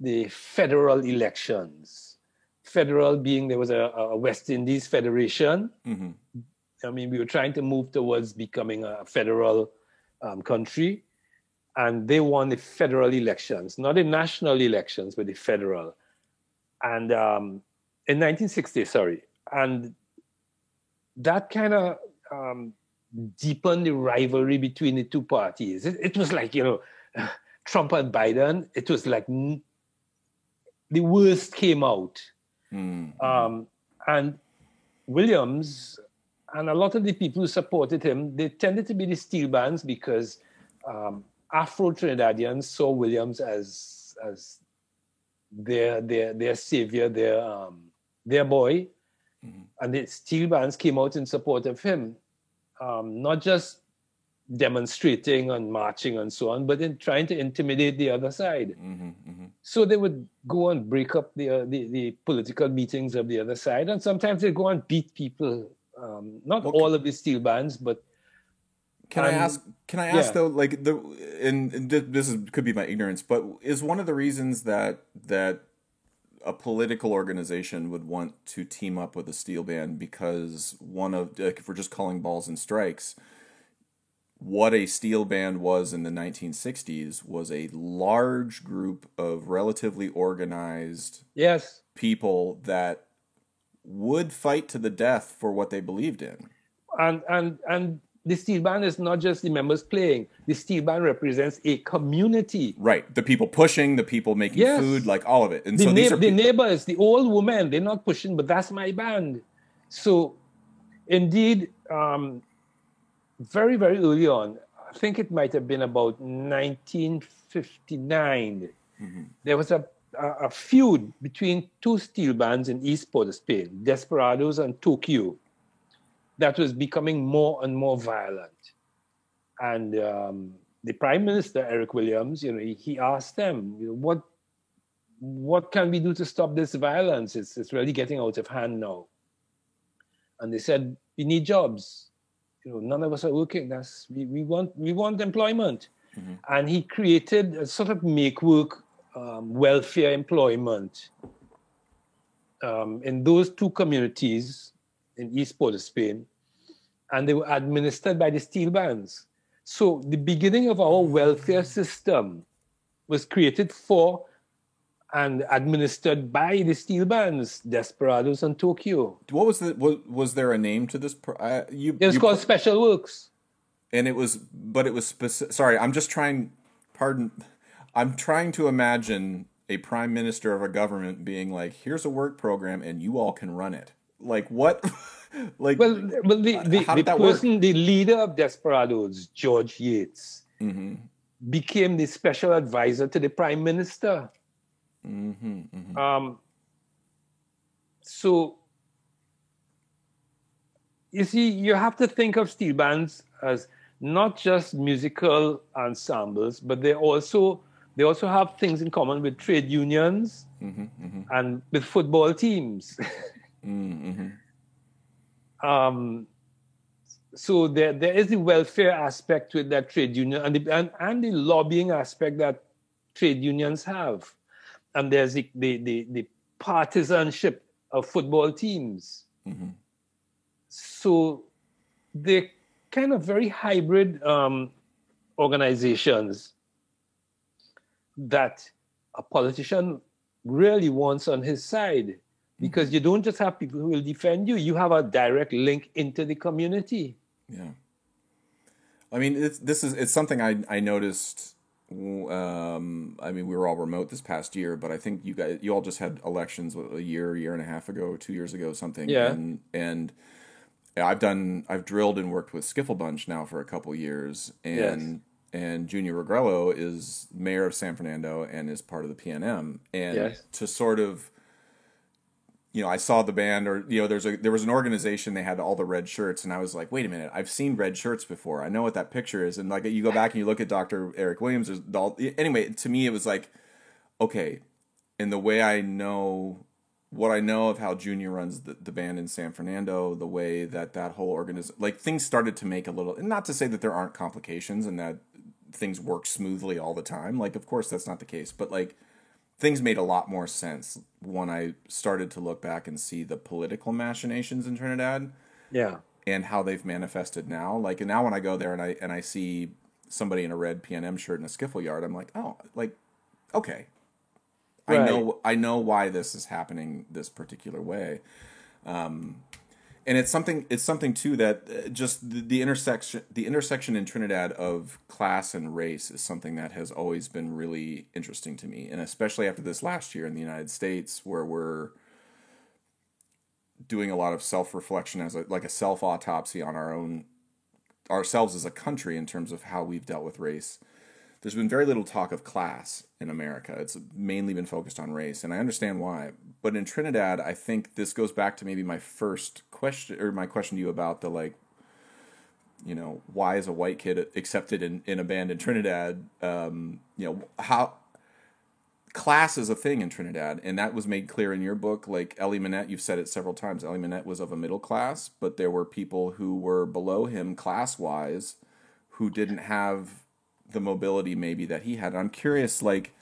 the federal elections. Federal being there was a West Indies Federation. I mean, we were trying to move towards becoming a federal country. And they won the federal elections, not the national elections, but the federal. And in 1960, and that kind of deepened the rivalry between the two parties. It was like, Trump and Biden, it was like the worst came out. And Williams and a lot of the people who supported him, they tended to be the steel bands because Afro-Trinidadians saw Williams as their savior, their boy. And the steel bands came out in support of him, not just demonstrating and marching and so on, but in trying to intimidate the other side. So they would go and break up the political meetings of the other side, and sometimes they'd go and beat people. Not all of the steel bands, but Can I ask though, could be my ignorance, but is one of the reasons that a political organization would want to team up with a steel band because if we're just calling balls and strikes, what a steel band was in the 1960s was a large group of relatively organized people that would fight to the death for what they believed in. And the steel band is not just the members playing. The steel band represents a community. Right. The people pushing, the people making food, like all of it. And the neighbors, the old women, they're not pushing, but that's my band. So, indeed, very, very early on, I think it might have been about 1959, there was a feud between two steel bands in East Port of Spain, Desperados and Tokyo, that was becoming more and more violent. And the Prime Minister, Eric Williams, he asked them, what can we do to stop this violence? It's really getting out of hand now. And they said, we need jobs. None of us are working. We want employment. And he created a sort of make work welfare employment in those two communities in East Port of Spain, and they were administered by the steel bands. So the beginning of our welfare system was created for and administered by the steel bands, Desperados and Tokyo. What was the? Was there a name to this? It was called Special Works. And it was, but it was specific. Sorry, I'm just trying. Pardon. I'm trying to imagine a prime minister of a government being like, "Here's a work program, and you all can run it." Like what? Like, well, the person, the leader of Desperados, George Yates, became the special advisor to the prime minister. So, you see, you have to think of steel bands as not just musical ensembles, but they also have things in common with trade unions and with football teams. So there is the welfare aspect with that trade union and the lobbying aspect that trade unions have. And there's the partisanship of football teams. So they're kind of very hybrid organizations that a politician really wants on his side. Because you don't just have people who will defend you; you have a direct link into the community. Yeah, I mean, it's something I noticed. I mean, we were all remote this past year, but I think you all just had elections a year and a half ago, 2 years ago, something. Yeah, and I've drilled and worked with Skiffle Bunch now for a couple years, and Junior Regrello is mayor of San Fernando and is part of the PNM, and to sort of. I saw the band, or there was an organization, they had all the red shirts, and I was like, wait a minute, I've seen red shirts before. I know what that picture is, and like you go back and you look at Dr. Eric Williams. Anyway, to me it was like, okay, in the way I know what I know of how Junior runs the band in San Fernando, the way that whole organization, like things started to make a little, and not to say that there aren't complications and that things work smoothly all the time. Like, of course that's not the case, but like. Things made a lot more sense when I started to look back and see the political machinations in Trinidad. Yeah. And how they've manifested now. Like, and now when I go there and I see somebody in a red PNM shirt in a skiffle yard, I'm like, oh, like, okay. Right. I know why this is happening this particular way. And it's something too that just the intersection in Trinidad of class and race is something that has always been really interesting to me, and especially after this last year in the United States, where we're doing a lot of self-reflection as a self-autopsy on ourselves as a country in terms of how we've dealt with race. There's been very little talk of class in America. It's mainly been focused on race, and I understand why. But in Trinidad, I think this goes back to maybe my first question, or my question to you about the, like, why is a white kid accepted in a band in Trinidad? How class is a thing in Trinidad, and that was made clear in your book. Like Elie Minette, you've said it several times. Elie Minette was of a middle class, but there were people who were below him class-wise who didn't have the mobility maybe that he had. I'm curious, like,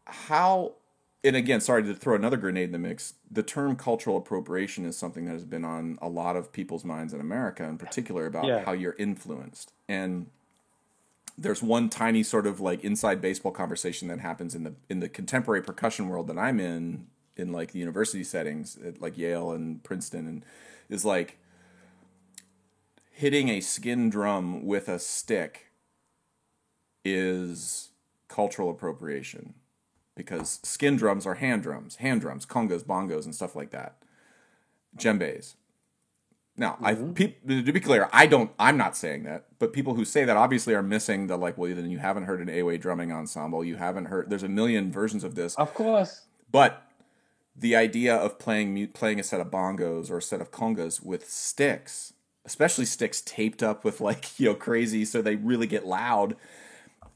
how, and again, sorry to throw another grenade in the mix, the term cultural appropriation is something that has been on a lot of people's minds in America in particular about how you're influenced. And there's one tiny sort of like inside baseball conversation that happens in the contemporary percussion world that I'm in like the university settings at like Yale and Princeton, and is like hitting a skin drum with a stick is cultural appropriation, because skin drums are hand drums, congas, bongos, and stuff like that, djembes. Now, to be clear, I'm not saying that, but people who say that obviously are missing the, like, well, then you haven't heard an Awe drumming ensemble, you haven't heard, there's a million versions of this. Of course. But the idea of playing a set of bongos or a set of congas with sticks, especially sticks taped up with, like, crazy so they really get loud,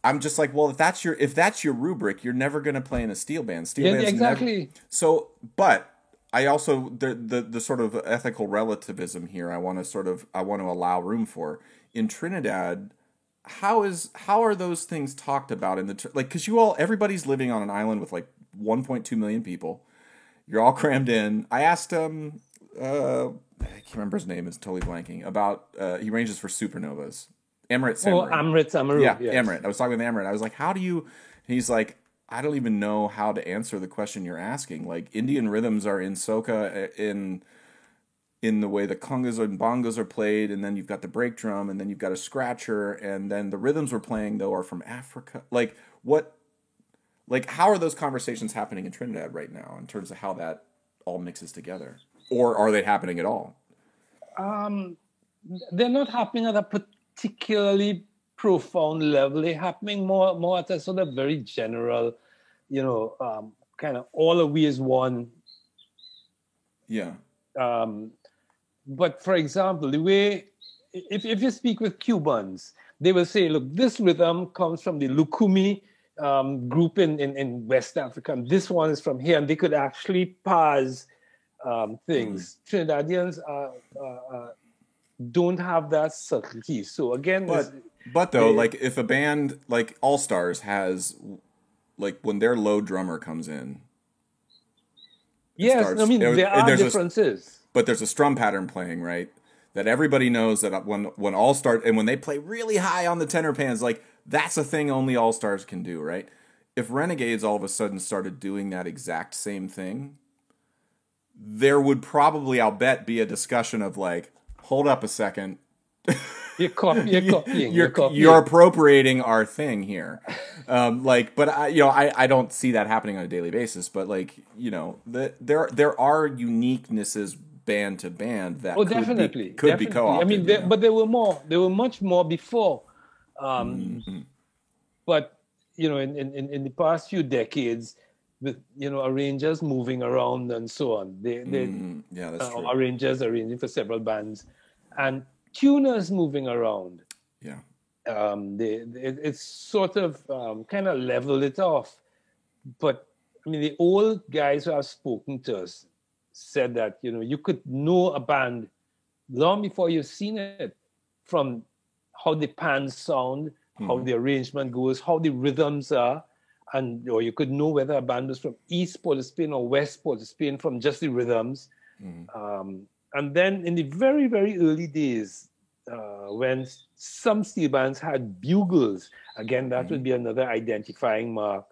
I'm just like, well, if that's your rubric, you're never going to play in a steel band. Band's exactly. So, but I also the sort of ethical relativism here. I want to allow room for in Trinidad. how are those things talked about in the like? Because everybody's living on an island with like 1.2 million people. You're all crammed in. I asked him. I can't remember his name. It's totally blanking. About he ranges for supernovas. Amrit Samarin. Amrit Samaru. Yeah, yes. Amrit. I was talking with Amrit. I was like, how do you? He's like, I don't even know how to answer the question you're asking. Like Indian rhythms are in soca in the way the congas and bongos are played, and then you've got the break drum, and then you've got a scratcher, and then the rhythms we're playing though are from Africa. Like what? Like how are those conversations happening in Trinidad right now in terms of how that all mixes together, or are they happening at all? They're not happening at a particularly profound level. They're happening more at a sort of very general, kind of all of we is one. Yeah. But for example, the way, if you speak with Cubans, they will say, look, this rhythm comes from the Lukumi group in West Africa. And this one is from here. And they could actually parse things. Trinidadians don't have that subtlety. So again, but though, like if a band like All Stars has, like when their low drummer comes in, yes, there are differences. But there's a strum pattern playing, right? That everybody knows that when All Stars and when they play really high on the tenor pans, like that's a thing only All Stars can do, right? If Renegades all of a sudden started doing that exact same thing, there would probably, I'll bet, be a discussion of like, hold up a second. You're copying. You're appropriating our thing here. But I don't see that happening on a daily basis. But like, there are uniquenesses band to band that could be co-opted. I mean, but there were more. There were much more before. But in the past few decades, with arrangers moving around and so on, that's true. Arrangers arranging for several bands, and tuners moving around. Yeah. It's sort of kind of leveled it off. But I mean, the old guys who have spoken to us said that you could know a band long before you've seen it from how the pans sound, how the arrangement goes, how the rhythms are, or you could know whether a band was from East Port of Spain or West Port of Spain from just the rhythms. And then in the very, very early days, when some steel bands had bugles, again, that would be another identifying mark.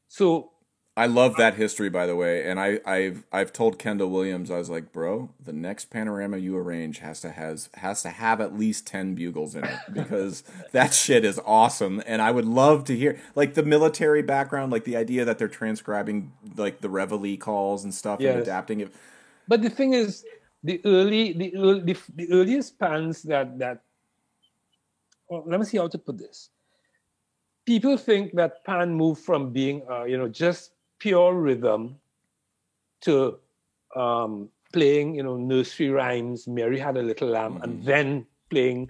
So I love that history, by the way, and I've told Kendall Williams, I was like, bro, the next panorama you arrange has to have at least 10 bugles in it because that shit is awesome, and I would love to hear like the military background, like the idea that they're transcribing like the reveille calls and stuff and adapting it. But the thing is, the earliest pans that let me see how to put this. People think that pan moved from being just pure rhythm to playing nursery rhymes, Mary Had a Little Lamb, and then playing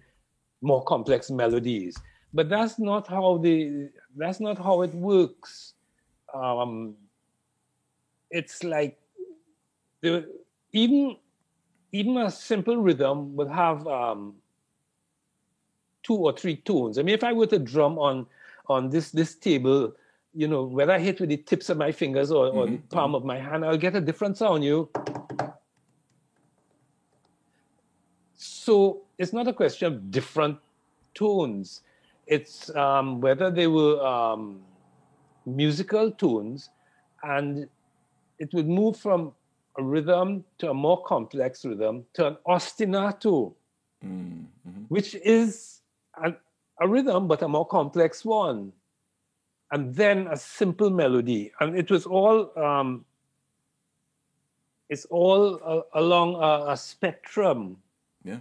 more complex melodies. But that's not how it works. It's like even a simple rhythm would have 2 or 3 tones. I mean, if I were to drum on this table, whether I hit with the tips of my fingers or the palm of my hand, I'll get a different sound. So it's not a question of different tones. It's whether they were musical tones, and it would move from a rhythm to a more complex rhythm to an ostinato, which is a rhythm, but a more complex one. And then a simple melody. And it was all, it's all along a spectrum. Yeah.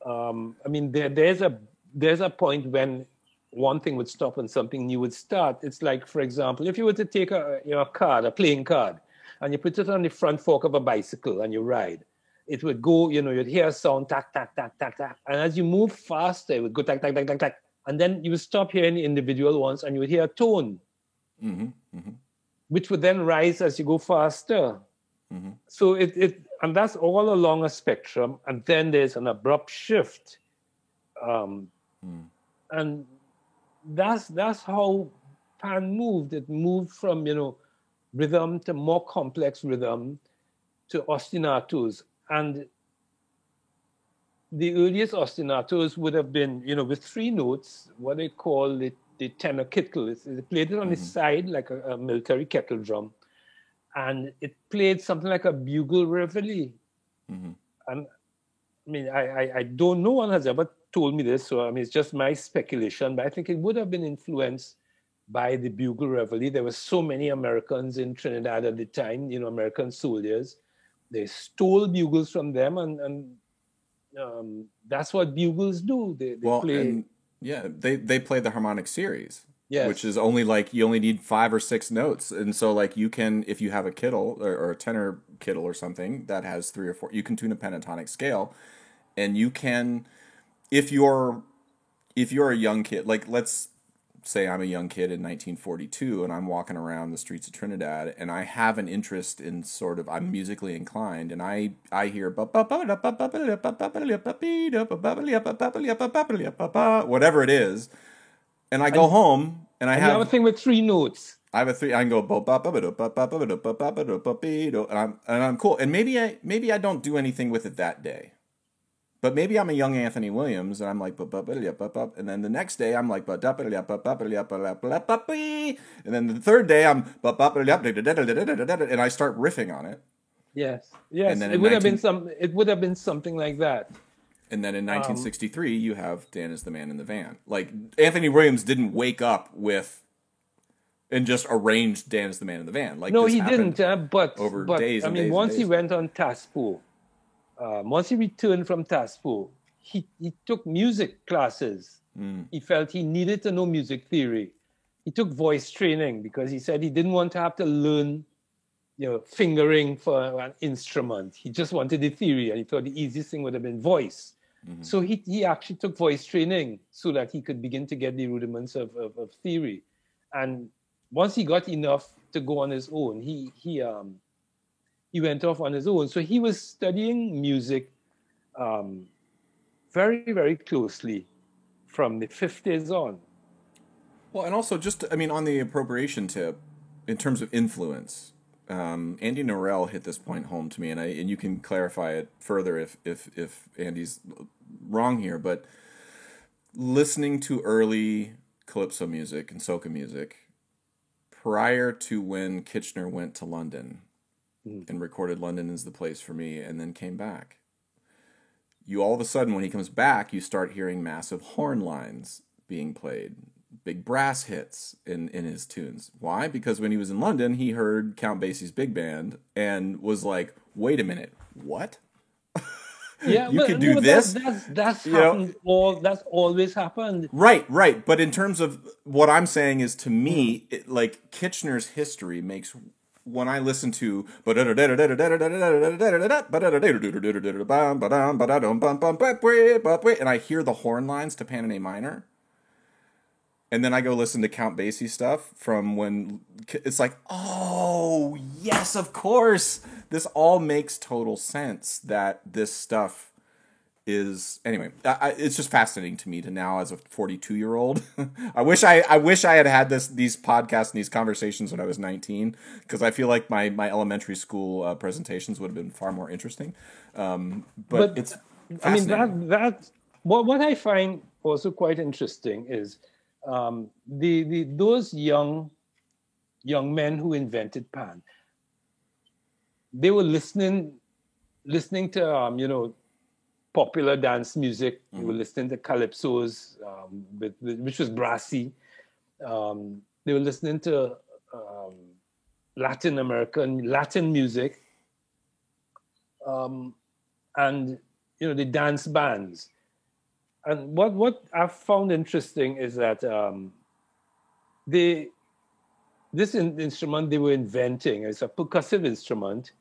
I mean, there's a point when one thing would stop and something new would start. It's like, for example, if you were to take a playing card, and you put it on the front fork of a bicycle and you ride, it would go, you'd hear a sound, tack, tack, tack, tack, tack. And as you move faster, it would go tack, tack, tack, tack, tack. And then you would stop hearing the individual ones and you would hear a tone, which would then rise as you go faster. So and that's all along a spectrum. And then there's an abrupt shift. And and that's how pan moved. It moved from rhythm to more complex rhythm to ostinatos, and the earliest ostinatos would have been with three notes, what they call the tenor kittle. They played it on the side like a military kettle drum, and it played something like a bugle reveille. And I mean, I don't, no one has ever told me this, so I mean, it's just my speculation, but I think it would have been influenced by the bugle reveille. There were so many Americans in Trinidad at the time, American soldiers. They stole bugles from them, and that's what bugles do. They play. And yeah, they play the harmonic series. Yes. Which is only like you only need 5 or 6 notes, and so like you can, if you have a kittle or a tenor kittle or something that has 3 or 4, you can tune a pentatonic scale, and you can, if you're a young kid, like let's say I'm a young kid in 1942 and I'm walking around the streets of Trinidad and I have an interest in sort of, I'm musically inclined, and I hear whatever it is. And I go home, and I have a thing with 3 notes. I have a 3. I can go and I'm cool. And maybe I don't do anything with it that day, but maybe I'm a young Anthony Williams, and I'm like, and then the next day I'm like, and then the third day I'm, and I start riffing on it. Yes. And then it would have been something like that. And then in 1963, you have Dan is the Man in the Van. Like, Anthony Williams didn't wake up with and just arranged Dan is the Man in the Van. Like, no, he didn't. But days. I mean, once he went on TASPO, once he returned from TASPO, he took music classes. He felt he needed to know music theory. He took voice training because he said he didn't want to have to learn, fingering for an instrument. He just wanted the theory, and he thought the easiest thing would have been voice. So he actually took voice training so that he could begin to get the rudiments of theory. And once he got enough to go on his own, he went off on his own. So he was studying music very, very closely from the 50s on. Well, and also just, I mean, on the appropriation tip, in terms of influence, Andy Norell hit this point home to me, and you can clarify it further if Andy's wrong here, but listening to early calypso music and soca music prior to when Kitchener went to London and recorded London Is the Place for Me and then came back, you all of a sudden, when he comes back, you start hearing massive horn lines being played, big brass hits in his tunes. Why? Because when he was in London, he heard Count Basie's big band and was like, wait a minute, what? Yeah, you could do this? That's happened. That's always happened. Right. But in terms of what I'm saying is, to me, like Kitchener's history makes, when I listen to and I hear the horn lines to Pan in A minor, and then I go listen to Count Basie stuff from when it's like, oh, yes, of course. This all makes total sense that this stuff is, anyway, it's just fascinating to me to now, as a 42-year-old. I wish I had these podcasts and these conversations when I was 19, because I feel like my elementary school presentations would have been far more interesting. But it's fascinating. I mean, that what I find also quite interesting is those young men who invented pan, they were listening to popular dance music. They were listening to calypsos, which was brassy. They were listening to Latin music, and the dance bands. And what I've found interesting is that this instrument they were inventing is a percussive instrument,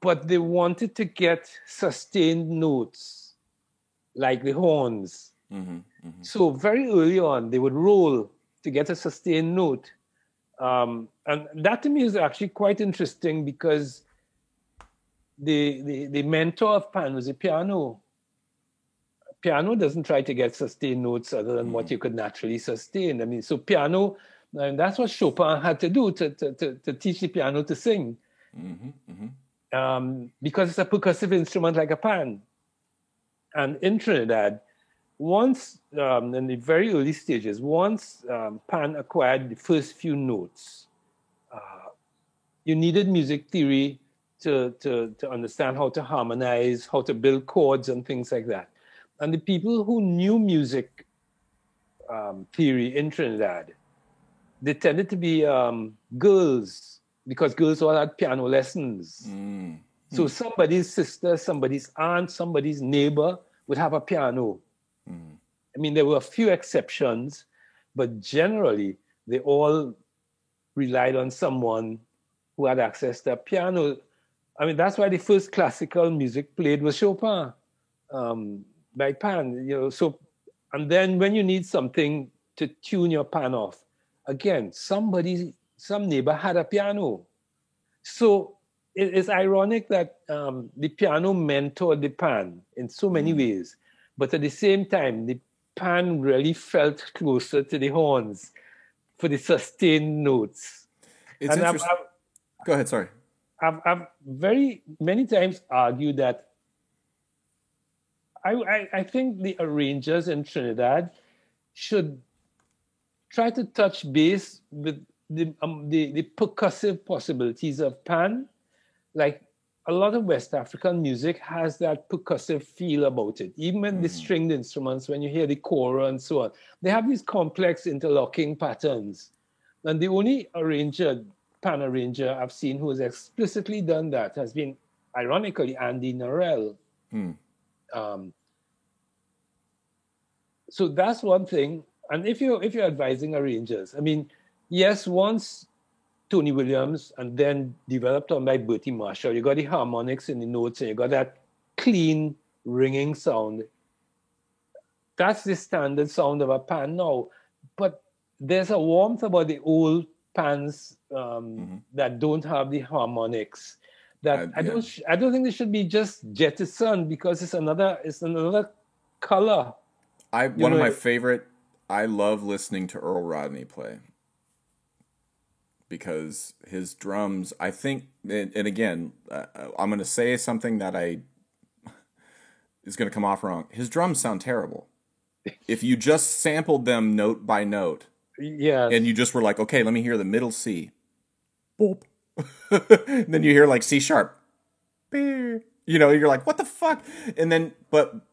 but they wanted to get sustained notes like the horns. So very early on, they would roll to get a sustained note. And that to me is actually quite interesting, because the mentor of pan was a piano piano doesn't try to get sustained notes other than what you could naturally sustain. I mean, so piano, and that's what Chopin had to do to teach the piano to sing. Because it's a percussive instrument like a pan. And in Trinidad, once, in the very early stages, once pan acquired the first few notes, you needed music theory to understand how to harmonize, how to build chords and things like that. And the people who knew music theory in Trinidad, they tended to be girls, because girls all had piano lessons. So somebody's sister, somebody's aunt, somebody's neighbor would have a piano. I mean, there were a few exceptions, but generally they all relied on someone who had access to a piano. I mean, that's why the first classical music played was Chopin by pan. So, and then when you need something to tune your pan off, again, some neighbor had a piano. So it's ironic that the piano mentored the pan in so many ways, but at the same time, the pan really felt closer to the horns for the sustained notes. It's and interesting. Go ahead, sorry. I've very many times argued that I think the arrangers in Trinidad should try to touch base with the percussive possibilities of pan. Like a lot of West African music has that percussive feel about it. Even the stringed instruments, when you hear the kora and so on, they have these complex interlocking patterns. And the only pan arranger I've seen who has explicitly done that has been, ironically, Andy Narell. So that's one thing. And if you're advising arrangers, I mean, yes, once Tony Williams and then developed on by Bertie Marshall, you got the harmonics in the notes and you got that clean ringing sound. That's the standard sound of a pan now. But there's a warmth about the old pans that don't have the harmonics. That I don't think they should be just jettisoned, because it's another color. One of my favorite. I love listening to Earl Rodney play, because his drums, I think, and again, I'm going to say something that is going to come off wrong. His drums sound terrible. If you just sampled them note by note, and you just were like, okay, let me hear the middle C, boop, then you hear like C sharp, you're like, what the fuck? And then, but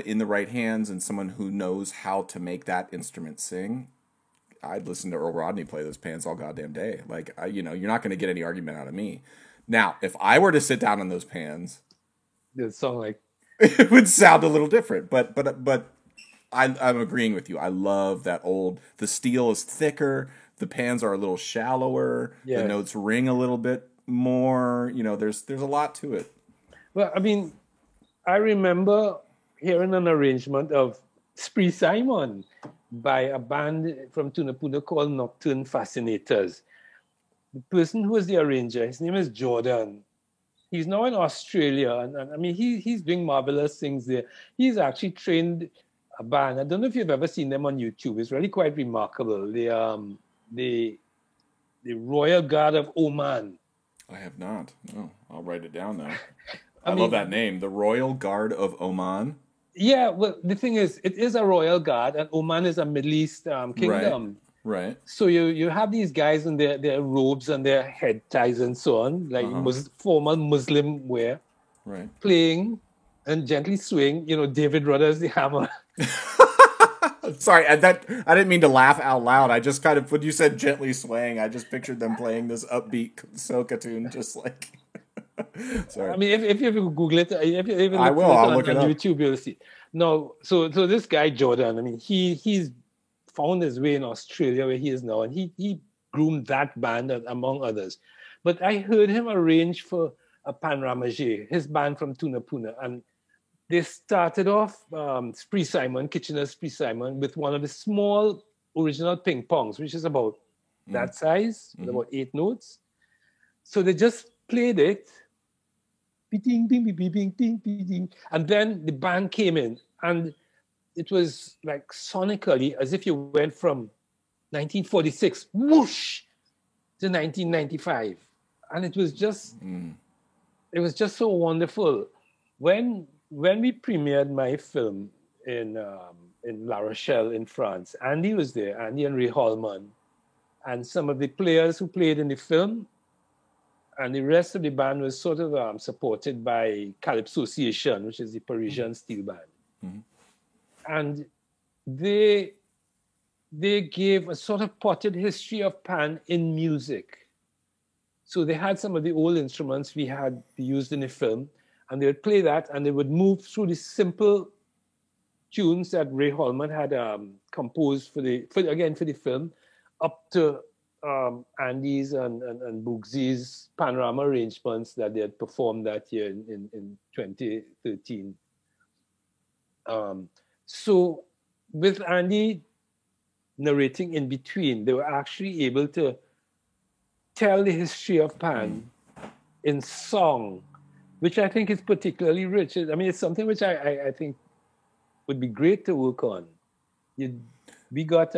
in the right hands and someone who knows how to make that instrument sing, I'd listen to Earl Rodney play those pans all goddamn day. Like, you're not going to get any argument out of me. Now, if I were to sit down on those pans, it sound like it would sound a little different. But I'm agreeing with you. I love that the steel is thicker, the pans are a little shallower, the notes ring a little bit more. There's a lot to it. Well, I mean, I remember hearing an arrangement of Spree Simon by a band from Tunapuna called Nocturne Fascinators. The person who was the arranger, his name is Jordan. He's now in Australia, and I mean, he's doing marvelous things there. He's actually trained a band. I don't know if you've ever seen them on YouTube. It's really quite remarkable. The Royal Guard of Oman. I have not. No, I'll write it down now. I love that name, the Royal Guard of Oman. Yeah, well, the thing is, it is a royal guard, and Oman is a Middle East kingdom. Right. So you have these guys in their robes and their head ties and so on, like formal Muslim wear, right? Playing and gently swing. David Rudder's the hammer. Sorry, I didn't mean to laugh out loud. I just kind of, when you said gently swaying, I just pictured them playing this upbeat soca tune, just like. Sorry. I mean, if you Google it, if you even I will. I'll look it on up. YouTube, you'll see. No, so this guy Jordan, I mean, he's found his way in Australia where he is now, and he groomed that band among others. But I heard him arrange for a Pan Ramage, his band from Tunapuna, and they started off Spree Simon, Kitchener's Spree Simon, with one of the small original ping pongs, which is about that size, with about 8 notes. So they just played it, Bing, bing, bing, bing, bing, bing, bing, bing. And then the band came in, and it was like sonically as if you went from 1946, whoosh, to 1995. And it was just so wonderful. When we premiered my film in La Rochelle in France, Andy was there, Andy and Ray Holman, and some of the players who played in the film, and the rest of the band was sort of supported by Calypso Association, which is the Parisian steel band. Mm-hmm. And they gave a sort of potted history of Pan in music. So they had some of the old instruments we had used in the film, and they would play that, and they would move through the simple tunes that Ray Holman had composed for the film, up to Andy's and Boogsy's panorama arrangements that they had performed that year in 2013. So with Andy narrating in between, they were actually able to tell the history of Pan in song, which I think is particularly rich. I mean, it's something which I think would be great to work on. We got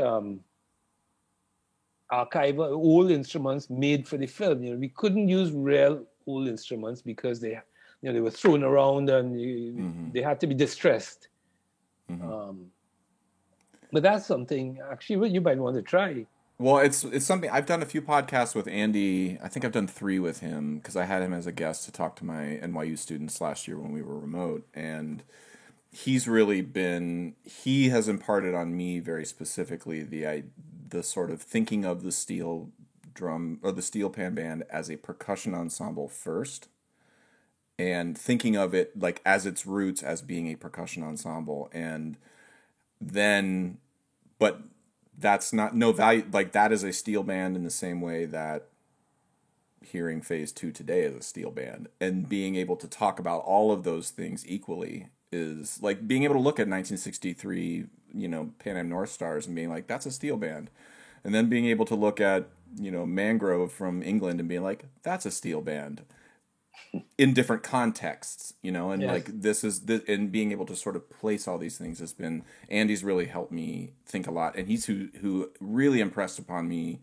archival old instruments made for the film. We couldn't use real old instruments because they were thrown around and they had to be distressed. Mm-hmm. But that's something actually you might want to try. Well, it's something I've done a few podcasts with Andy. I think I've done 3 with him because I had him as a guest to talk to my NYU students last year when we were remote, and he has imparted on me very specifically the sort of thinking of the steel drum or the steel pan band as a percussion ensemble first, and thinking of it like as its roots as being a percussion ensemble, and then but that's not no value, like that is a steel band in the same way that hearing Phase 2 today is a steel band, and being able to talk about all of those things equally is like being able to look at 1963, Pan Am North Stars and being like, that's a steel band. And then being able to look at, Mangrove from England and being like, that's a steel band in different contexts, and yes. Like this and being able to sort of place all these things has been, Andy's really helped me think a lot. And he's who really impressed upon me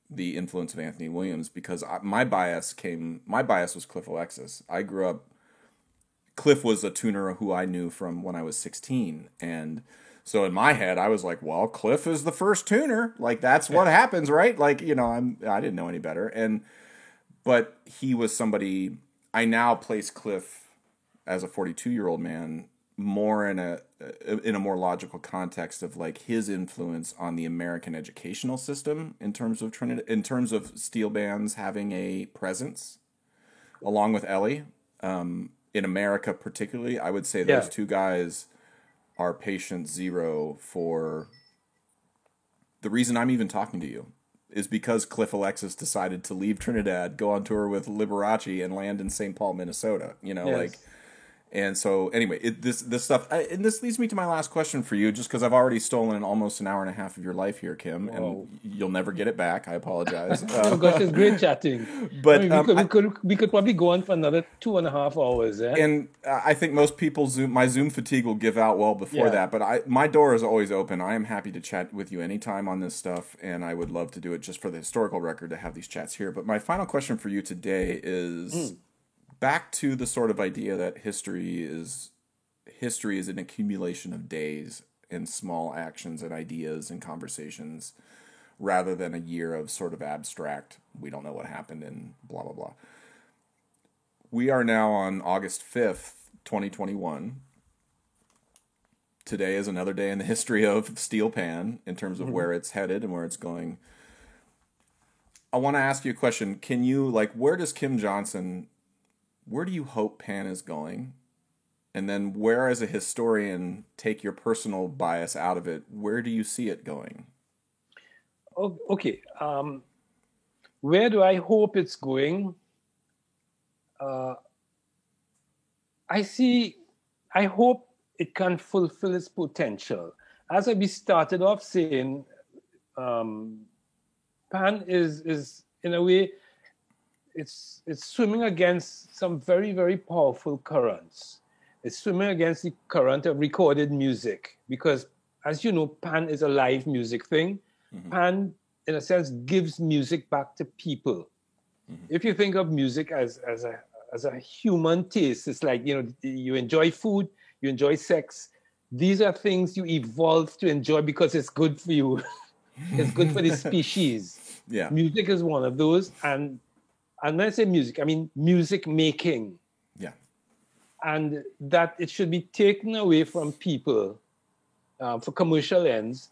the influence of Anthony Williams, because my bias was Cliff Alexis. I grew up, Cliff was a tuner who I knew from when I was 16. And so in my head, I was like, well, Cliff is the first tuner. Like, that's what happens, right? Like, I didn't know any better. But he was somebody, I now place Cliff as a 42-year-old man more in a more logical context of like his influence on the American educational system in terms of steel bands having a presence, along with Ellie. In America particularly, I would say those two guys are patient zero for the reason I'm even talking to you, is because Cliff Alexis decided to leave Trinidad, go on tour with Liberace, and land in St. Paul, Minnesota. Yes. And so anyway, this stuff, and this leads me to my last question for you, just because I've already stolen almost an hour and a half of your life here, Kim, and you'll never get it back. I apologize. Oh gosh, it's great chatting. But we could probably go on for another 2.5 hours. And I think most people my Zoom fatigue will give out well before that. But my door is always open. I am happy to chat with you anytime on this stuff, and I would love to do it just for the historical record to have these chats here. But my final question for you today is. Back to the sort of idea that history is an accumulation of days and small actions and ideas and conversations, rather than a year of sort of abstract, we don't know what happened and blah, blah, blah. We are now on August 5th, 2021. Today is another day in the history of Steel Pan in terms of where it's headed and where it's going. I want to ask you a question. Can you, where does Kim Johnson... Where do you hope Pan is going? And then where, as a historian, take your personal bias out of it, where do you see it going? Okay. Where do I hope it's going? I hope it can fulfill its potential. As we started off saying, Pan is in a way... it's swimming against some very, very powerful currents. It's swimming against the current of recorded music because, as you know, Pan is a live music thing. Mm-hmm. Pan, in a sense, gives music back to people. Mm-hmm. If you think of music as a human taste, it's like, you enjoy food, you enjoy sex. These are things you evolve to enjoy because it's good for you. It's good for the species. Yeah. Music is one of those. And when I say music, I mean music making. Yeah. And that it should be taken away from people for commercial ends.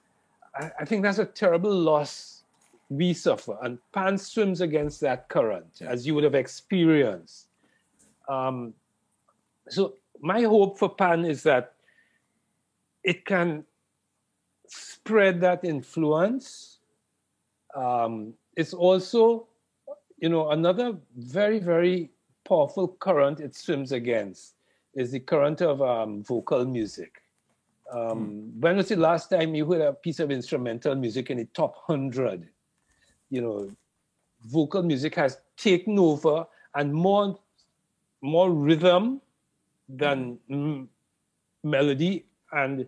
I think that's a terrible loss we suffer. And Pan swims against that current, as you would have experienced. So my hope for Pan is that it can spread that influence. It's also, another very, very powerful current it swims against is the current of vocal music. When was the last time you heard a piece of instrumental music in the top 100? Vocal music has taken over and more rhythm than melody and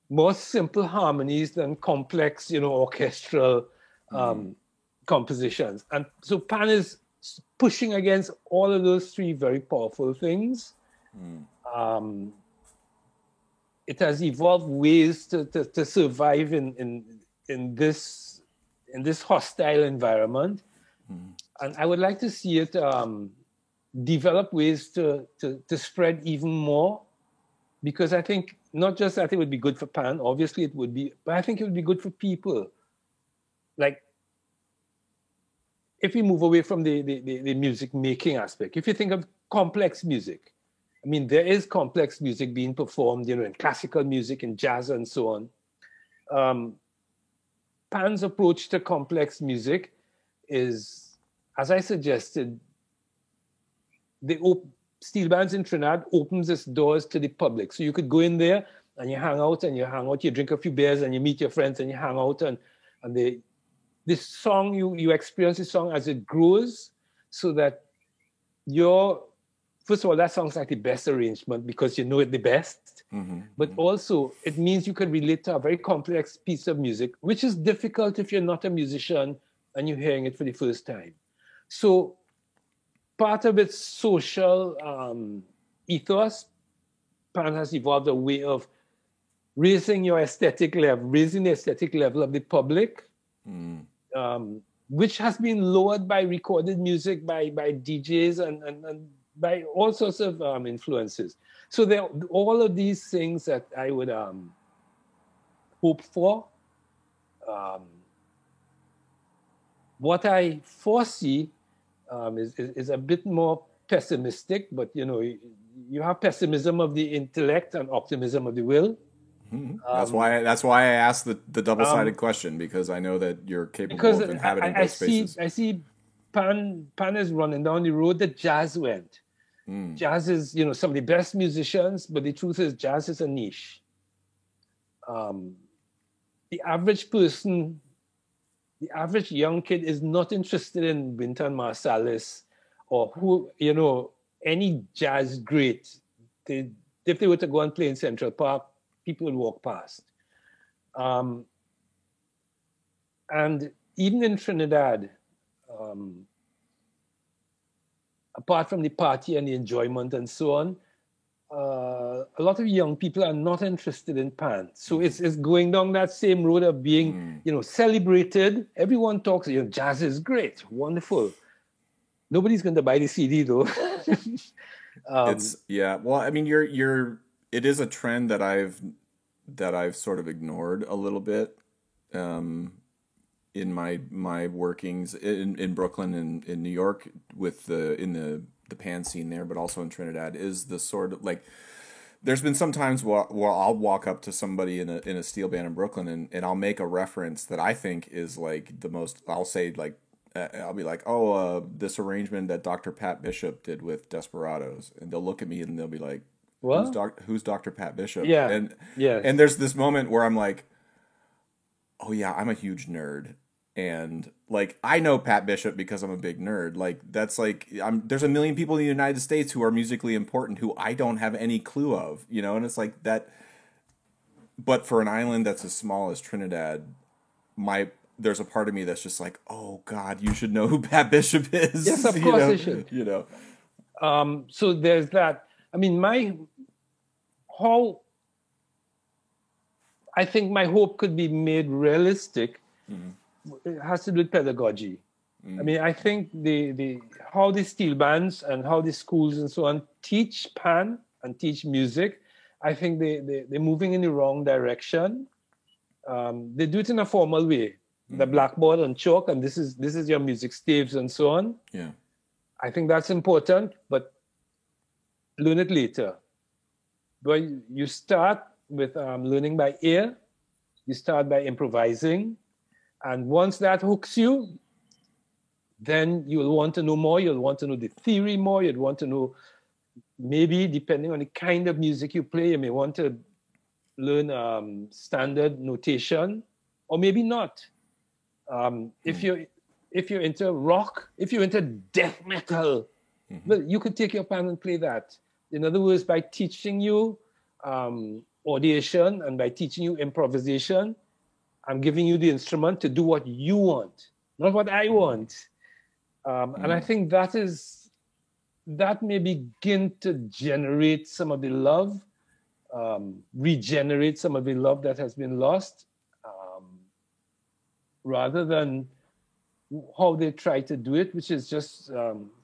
more simple harmonies than complex, orchestral compositions. And so Pan is pushing against all of those three very powerful things. It has evolved ways to survive in this hostile environment. And I would like to see it develop ways to spread even more, because I think not just that it would be good for Pan, obviously it would be, but I think it would be good for people. Like, if we move away from the music making aspect, if you think of complex music, I mean, there is complex music being performed, in classical music and jazz and so on. Pan's approach to complex music is, as I suggested, steel bands in Trinidad opens its doors to the public. So you could go in there and you hang out, you drink a few beers and you meet your friends and you hang out and this song, you experience the song as it grows, so that first of all, that song's like the best arrangement because you know it the best. But also it means you can relate to a very complex piece of music, which is difficult if you're not a musician and you're hearing it for the first time. So part of its social ethos, Pan has evolved a way of raising the aesthetic level of the public, which has been lowered by recorded music, by DJs and by all sorts of influences. So there are all of these things that I would hope for. What I foresee is a bit more pessimistic, but you have pessimism of the intellect and optimism of the will. That's why I asked the double-sided question, because I know that you're capable of inhabiting both spaces. I see Pan is running down the road that jazz went. Jazz is, some of the best musicians, but the truth is jazz is a niche. The average person, the average young kid is not interested in Wynton Marsalis or any jazz great. If they were to go and play in Central Park, people would walk past. And even in Trinidad, apart from the party and the enjoyment and so on, a lot of young people are not interested in Pan. So it's going down that same road of being, celebrated. Everyone talks, jazz is great, wonderful. Nobody's going to buy the CD though. Well, I mean, it is a trend that I've sort of ignored a little bit in my workings in Brooklyn and in New York with the Pan scene there, but also in Trinidad, is the sort of like, there's been some times where I'll walk up to somebody in a steel band in Brooklyn and I'll make a reference that I think is like the most, I'll say like, I'll be like, this arrangement that Dr. Pat Bishop did with Desperados, and they'll look at me and they'll be like, who's Dr. Pat Bishop? Yeah. And there's this moment where I'm like, oh yeah, I'm a huge nerd. And like I know Pat Bishop because I'm a big nerd. Like that's like there's a million people in the United States who are musically important who I don't have any clue of, you know, and it's like that. But for an island that's as small as Trinidad, there's a part of me that's just like, oh God, you should know who Pat Bishop is. Yes, of course you should. You know. So there's that. I mean, how I think my hope could be made realistic. It has to do with pedagogy. I mean, I think the how the steel bands and how the schools and so on teach pan and teach music, I think they're moving in the wrong direction. They do it in a formal way. The blackboard and chalk, and this is your music staves and so on. Yeah. I think that's important, but learn it later. But you start with learning by ear. You start by improvising. And once that hooks you, then you'll want to know more. You'll want to know the theory more. You'd want to know, maybe depending on the kind of music you play, you may want to learn standard notation, or maybe not. If you're into rock, if you're into death metal, well, you could take your pan and play that. In other words, by teaching you audition and by teaching you improvisation, I'm giving you the instrument to do what you want, not what I want. And I think that may begin to generate some of the love, regenerate some of the love that has been lost, rather than how they try to do it, which is just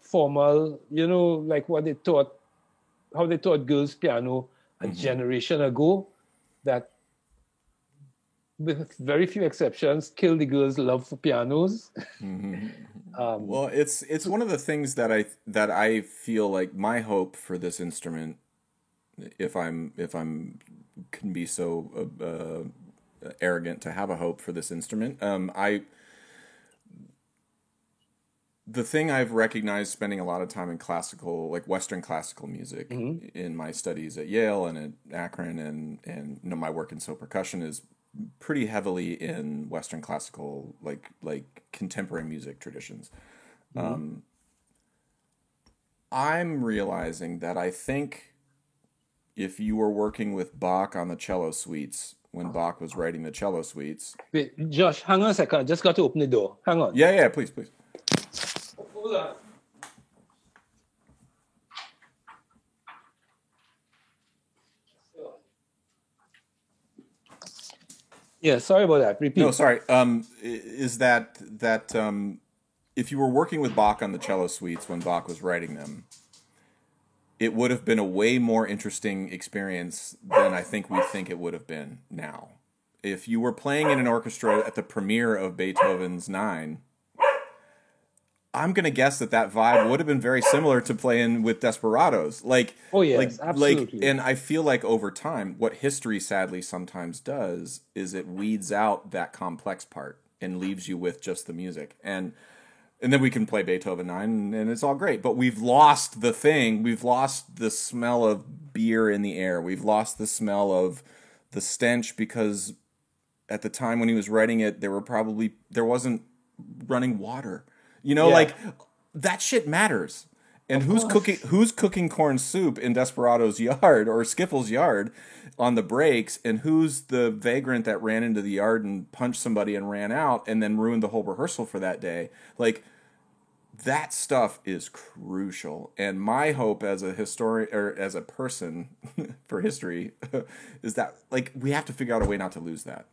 formal, you know, like how they taught girls piano a generation ago, that with very few exceptions, killed the girls' love for pianos. Well, it's one of the things that I feel like my hope for this instrument, if I'm can be so arrogant to have a hope for this instrument, the thing I've recognized spending a lot of time in classical, like Western classical music, in my studies at Yale and at Akron, and you know, my work in so percussion is pretty heavily in Western classical, like contemporary music traditions. I'm realizing that I think if you were working with Bach on the cello suites when Bach was writing the cello suites. Wait, Josh, hang on a second. I just got to open the door. Hang on. Yeah, please. Hold on. Yeah, sorry about that. Repeat. No, sorry. Is that if you were working with Bach on the cello suites when Bach was writing them, it would have been a way more interesting experience than I think we think it would have been now. If you were playing in an orchestra at the premiere of Beethoven's Nine, I'm going to guess that vibe would have been very similar to playing with Desperados. Oh, yes, absolutely. And I feel like over time, what history sadly sometimes does is it weeds out that complex part and leaves you with just the music. And then we can play Beethoven 9 and it's all great. But we've lost the thing. We've lost the smell of beer in the air. We've lost the smell of the stench because at the time when he was writing it, there wasn't running water. You know, like that shit matters. And who's cooking corn soup in Desperado's yard or Skiffle's yard on the breaks, and who's the vagrant that ran into the yard and punched somebody and ran out and then ruined the whole rehearsal for that day? Like that stuff is crucial. And my hope as a historian or as a person for history is that like we have to figure out a way not to lose that.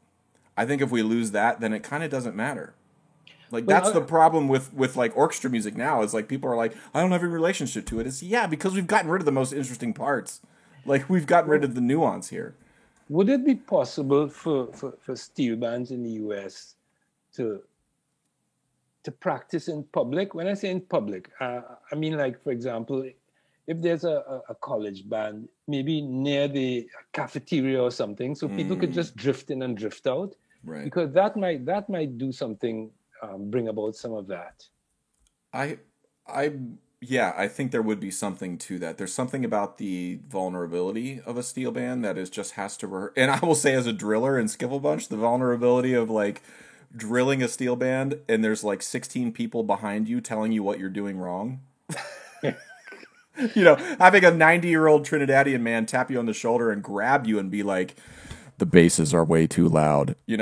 I think if we lose that, then it kind of doesn't matter. Like that's the problem with like orchestra music now. Is like people are like, I don't have any relationship to it. It's because we've gotten rid of the most interesting parts. Like we've gotten rid of the nuance here. Would it be possible for steel bands in the US to practice in public? When I say in public, I mean like, for example, if there's a college band, maybe near the cafeteria or something, so people could just drift in and drift out. Right. Because that might do something. Bring about some of that. I think there would be something to that. There's something about the vulnerability of a steel band that is just has to and I will say as a driller in Skiffle Bunch, the vulnerability of like drilling a steel band and there's like 16 people behind you telling you what you're doing wrong. Having a 90-year-old Trinidadian man tap you on the shoulder and grab you and be like, the basses are way too loud. And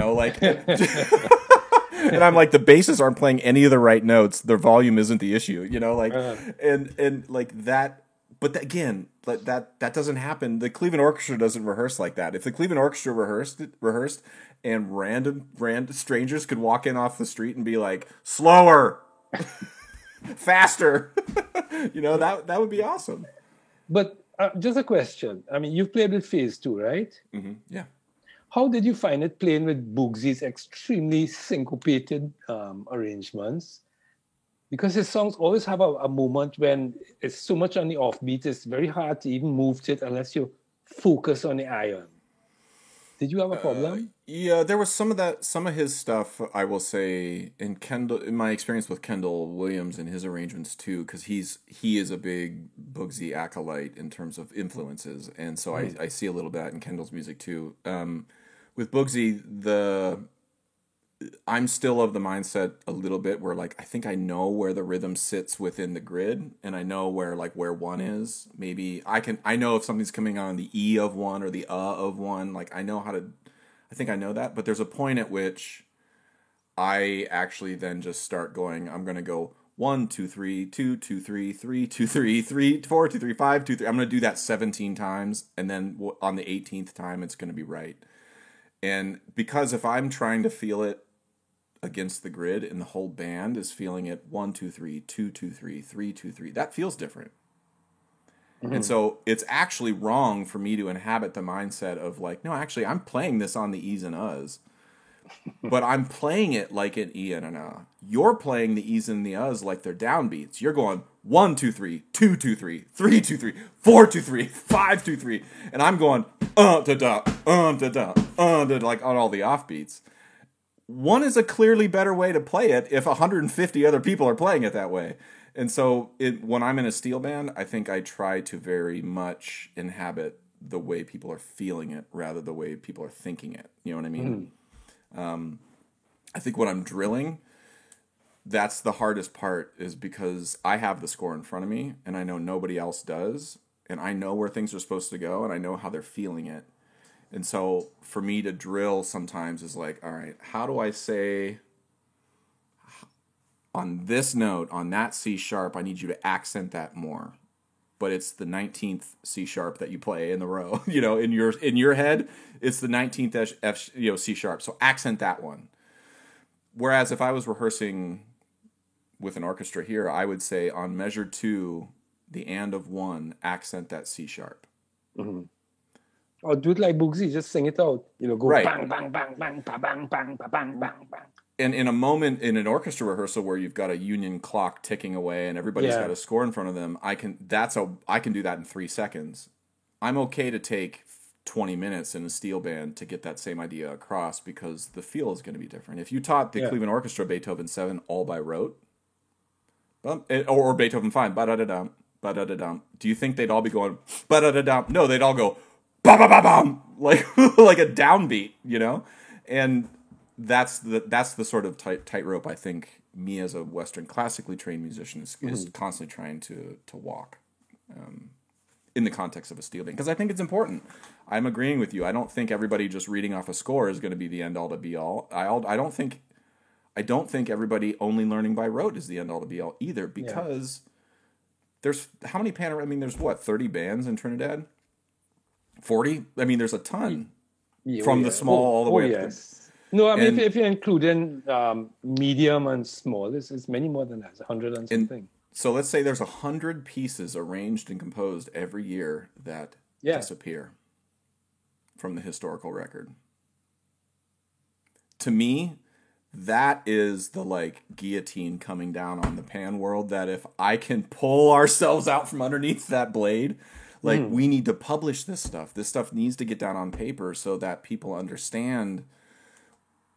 I'm like, the basses aren't playing any of the right notes. Their volume isn't the issue, and like that. But again, like that doesn't happen. The Cleveland Orchestra doesn't rehearse like that. If the Cleveland Orchestra rehearsed, and random strangers could walk in off the street and be like, slower, faster, that would be awesome. But just a question. I mean, you've played with Phase 2, right? Mm-hmm. Yeah. How did you find it playing with Boogsy's extremely syncopated arrangements? Because his songs always have a moment when it's so much on the offbeat, it's very hard to even move to it unless you focus on the iron. Did you have a problem? Yeah, there was some of his stuff, I will say, in my experience with Kendall Williams and his arrangements too, because he is a big Boogsy acolyte in terms of influences, and so I see a little bit in Kendall's music too. With Boogsy, I'm still of the mindset a little bit where like I think I know where the rhythm sits within the grid, and I know where one is. Maybe I know if something's coming on the E of one or the of one. Like I think I know that, but there's a point at which I actually then just start going. I'm gonna go 1 2 3 2 2 3 3 2 3 3 4 2 3 5 2 3. I'm gonna do that 17 times, and then on the 18th time, it's gonna be right. And because if I'm trying to feel it against the grid and the whole band is feeling it 1 2 3 2 2 3 3 2 3, that feels different. Mm-hmm. And so it's actually wrong for me to inhabit the mindset of like, no, actually I'm playing this on the E's and U's, but I'm playing it like an E and an A. You're playing the E's and the U's like they're downbeats. You're going 1 2 3 2 2 3 3 2 3 4 2 3 5 2 3, and I'm going da da da da like on all the offbeats. One is a clearly better way to play it if 150 other people are playing it that way. And so when I'm in a steel band, I think I try to very much inhabit the way people are feeling it rather than the way people are thinking it. You know what I mean? I think when I'm drilling, that's the hardest part, is because I have the score in front of me and I know nobody else does. And I know where things are supposed to go and I know how they're feeling it. And so for me to drill sometimes is like, all right, how do I say on this note, on that C sharp, I need you to accent that more. But it's the 19th C sharp that you play in the row. In your head, it's the 19th F, C sharp. So accent that one. Whereas if I was rehearsing with an orchestra here, I would say on measure 2, the and of 1, accent that C sharp. Mm-hmm. Or do it like Boogsy, just sing it out. Go right. Bang, bang, bang, bang, ba, bang, bang, ba, bang, bang, bang. And in a moment in an orchestra rehearsal where you've got a union clock ticking away and everybody's got a score in front of them, I can do that in 3 seconds. I'm okay to take 20 minutes in a steel band to get that same idea across because the feel is going to be different. If you taught the Cleveland Orchestra Beethoven 7 all by rote, or Beethoven 5, ba-da-da-dum, ba-da-da-dum, do you think they'd all be going ba-da-da-dum? No, they'd all go ba-ba-ba-bum, like a downbeat, And that's the sort of tightrope I think me as a Western classically trained musician is constantly trying to walk in the context of a steel band, because I think it's important. I'm agreeing with you. I don't think everybody just reading off a score is going to be the end all to be all. I don't think everybody only learning by rote is the end all to be all either, because there's how many there's what, 30 bands in Trinidad? 40? I mean, there's a ton from the small all the way up. No, I mean, if you're including medium and small, it's many more than that. It's 100 and something. So let's say there's 100 pieces arranged and composed every year that disappear from the historical record. To me, that is the guillotine coming down on the pan world, that if I can pull ourselves out from underneath that blade, we need to publish this stuff. This stuff needs to get down on paper so that people understand.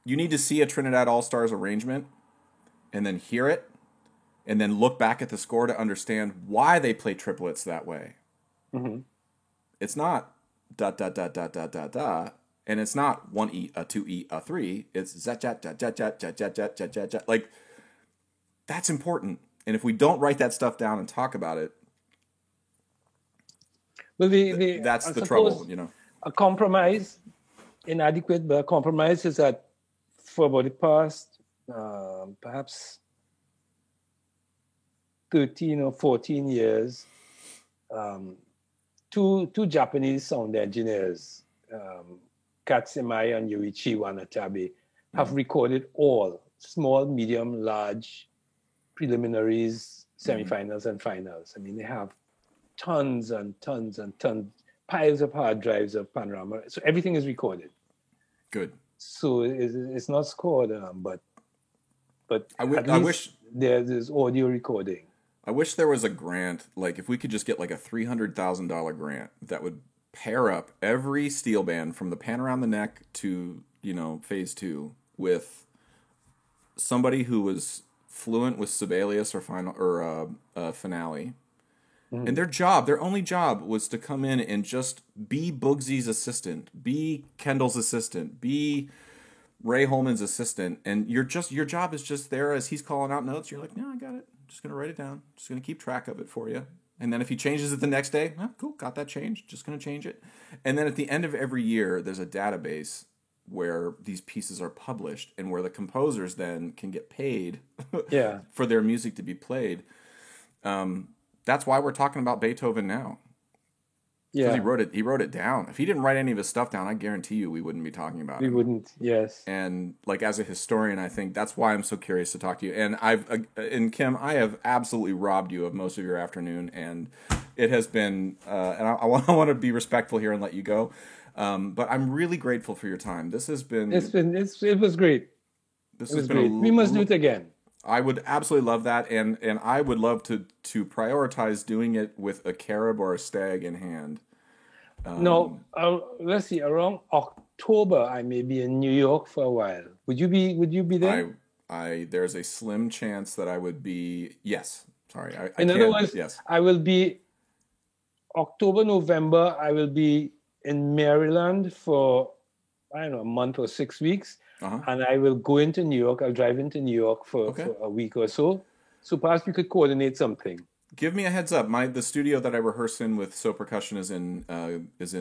You need to see a Trinidad All-Stars arrangement and then hear it and then look back at the score to understand why they play triplets that way. Mm-hmm. It's not da da da da da da da And it's not 1E, a 2E, a 3. It's zat, jat, jat, jat, jat, jat, jat, jat, jat, jat, jat. Like, that's important. And if we don't write that stuff down and talk about it, well, that's the trouble, you know. A compromise, inadequate, but a compromise is that for about the past, perhaps 13 or 14 years, two Japanese sound engineers, Katsemai and Yuichi Wanatabe, have recorded all small, medium, large preliminaries, semifinals, and finals. I mean, they have tons and tons and tons, piles of hard drives of Panorama. So everything is recorded. Good. So it's not scored, but I wish there's audio recording. I wish there was a grant, like if we could just get like a $300,000 grant that would pair up every steel band from the Pan Around the Neck to, you know, Phase 2 with somebody who was fluent with Sibelius or Finale. Mm-hmm. And their only job was to come in and just be Boogsy's assistant, be Kendall's assistant, be Ray Holman's assistant, and your job is just there as he's calling out notes. You're like, no, I got it. Just gonna write it down. Just gonna keep track of it for you. And then if he changes it the next day, cool, got that changed. Just gonna change it. And then at the end of every year, there's a database where these pieces are published and where the composers then can get paid for their music to be played. That's why we're talking about Beethoven now. Yeah, he wrote it down. If he didn't write any of his stuff down, I guarantee you we wouldn't be talking about it. We wouldn't, yes. And like as a historian, I think that's why I'm so curious to talk to you. And Kim, I have absolutely robbed you of most of your afternoon, and it has been. And I want to be respectful here and let you go. But I'm really grateful for your time. This has been. It was great. This has been great. We must do it again. I would absolutely love that, and I would love to prioritize doing it with a carob or a stag in hand. Let's see. Around October, I may be in New York for a while. Would you be there? There's a slim chance that I would be. Yes. Sorry. In other words, yes. I will be October, November. I will be in Maryland for a month or 6 weeks. And I will go into New York. I'll drive into New York for a week or so. So perhaps we could coordinate something. Give me a heads up. The studio that I rehearse in with So Percussion is in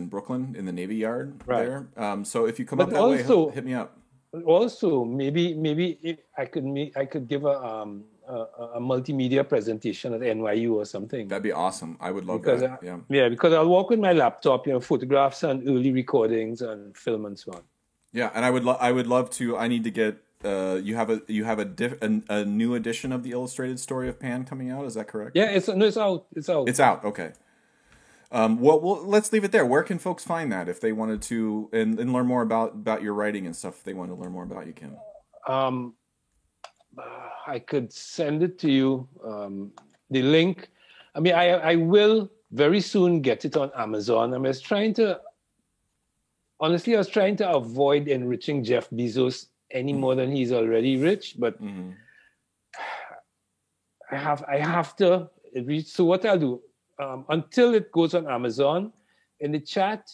Brooklyn in the Navy Yard there. So if you come up that way, hit me up. Also, maybe if I could give a multimedia presentation at NYU or something. That'd be awesome. I would love that. Because I'll walk with my laptop, photographs and early recordings and film and so on. Yeah, and I would love to. I need to get. You have a new edition of the Illustrated Story of Pan coming out. Is that correct? Yeah, it's out. It's out. It's out. Okay. Well, let's leave it there. Where can folks find that if they wanted to and learn more about your writing and stuff? If they want to learn more about you, Kim. I could send it to you. The link. I mean, I will very soon get it on Amazon. I was trying to avoid enriching Jeff Bezos any more than he's already rich, but I have to reach. So what I'll do until it goes on Amazon, in the chat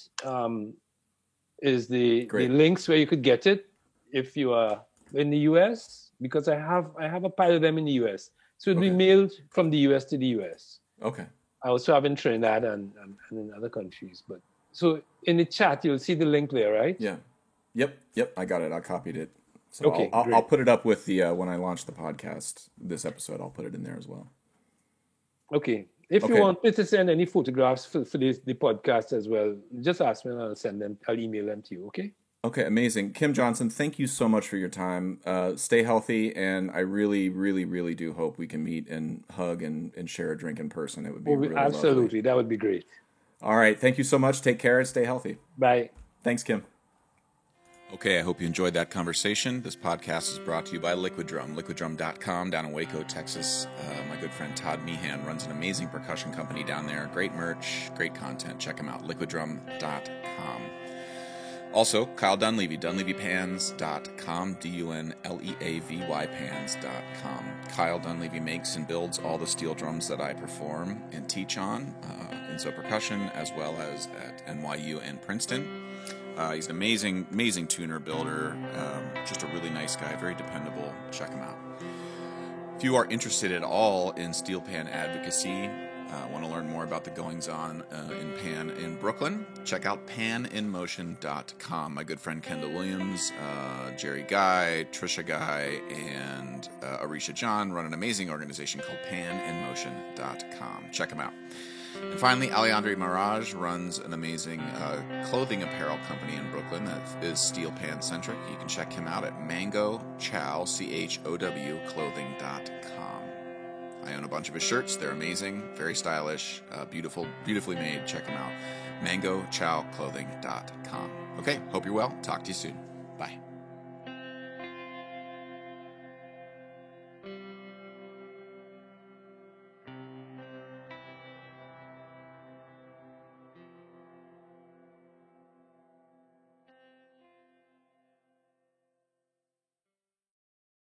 is the links where you could get it if you are in the US, because I have a pile of them in the US. So it'll be mailed from the US to the US. Okay. I also have in Trinidad and in other countries, but. So in the chat, you'll see the link there, right? Yeah. Yep. I got it. I copied it. So I'll put it up with the when I launch the podcast, this episode, I'll put it in there as well. Okay. If you want me to send any photographs for the podcast as well, just ask me and I'll send them. I'll email them to you, okay? Okay, amazing. Kim Johnson, thank you so much for your time. Stay healthy, and I really, really, really do hope we can meet and hug and share a drink in person. It would be really absolutely lovely. That would be great. All right. Thank you so much. Take care and stay healthy. Bye. Thanks, Kim. Okay, I hope you enjoyed that conversation. This podcast is brought to you by Liquid Drum, liquiddrum.com down in Waco, Texas. My good friend Todd Meehan runs an amazing percussion company down there. Great merch, great content. Check him out, liquiddrum.com. Also, Kyle Dunleavy, DunleavyPans.com, DUNLEAVY Pans.com. Kyle Dunleavy makes and builds all the steel drums that I perform and teach on in So Percussion, as well as at NYU and Princeton. He's an amazing tuner builder. Just a really nice guy, very dependable. Check him out. If you are interested at all in steel pan advocacy, want to learn more about the goings-on in pan in Brooklyn, check out paninmotion.com. My good friend Kendall Williams, Jerry Guy, Trisha Guy, and Arisha John run an amazing organization called paninmotion.com. Check them out. And finally, Alejandre Mirage runs an amazing clothing apparel company in Brooklyn that is steel pan centric. You can check him out at mangochow, CHOW, clothing.com. I own a bunch of his shirts. They're amazing, very stylish, beautifully made. Check them out. mangochowclothing.com. Okay, hope you're well. Talk to you soon. Bye.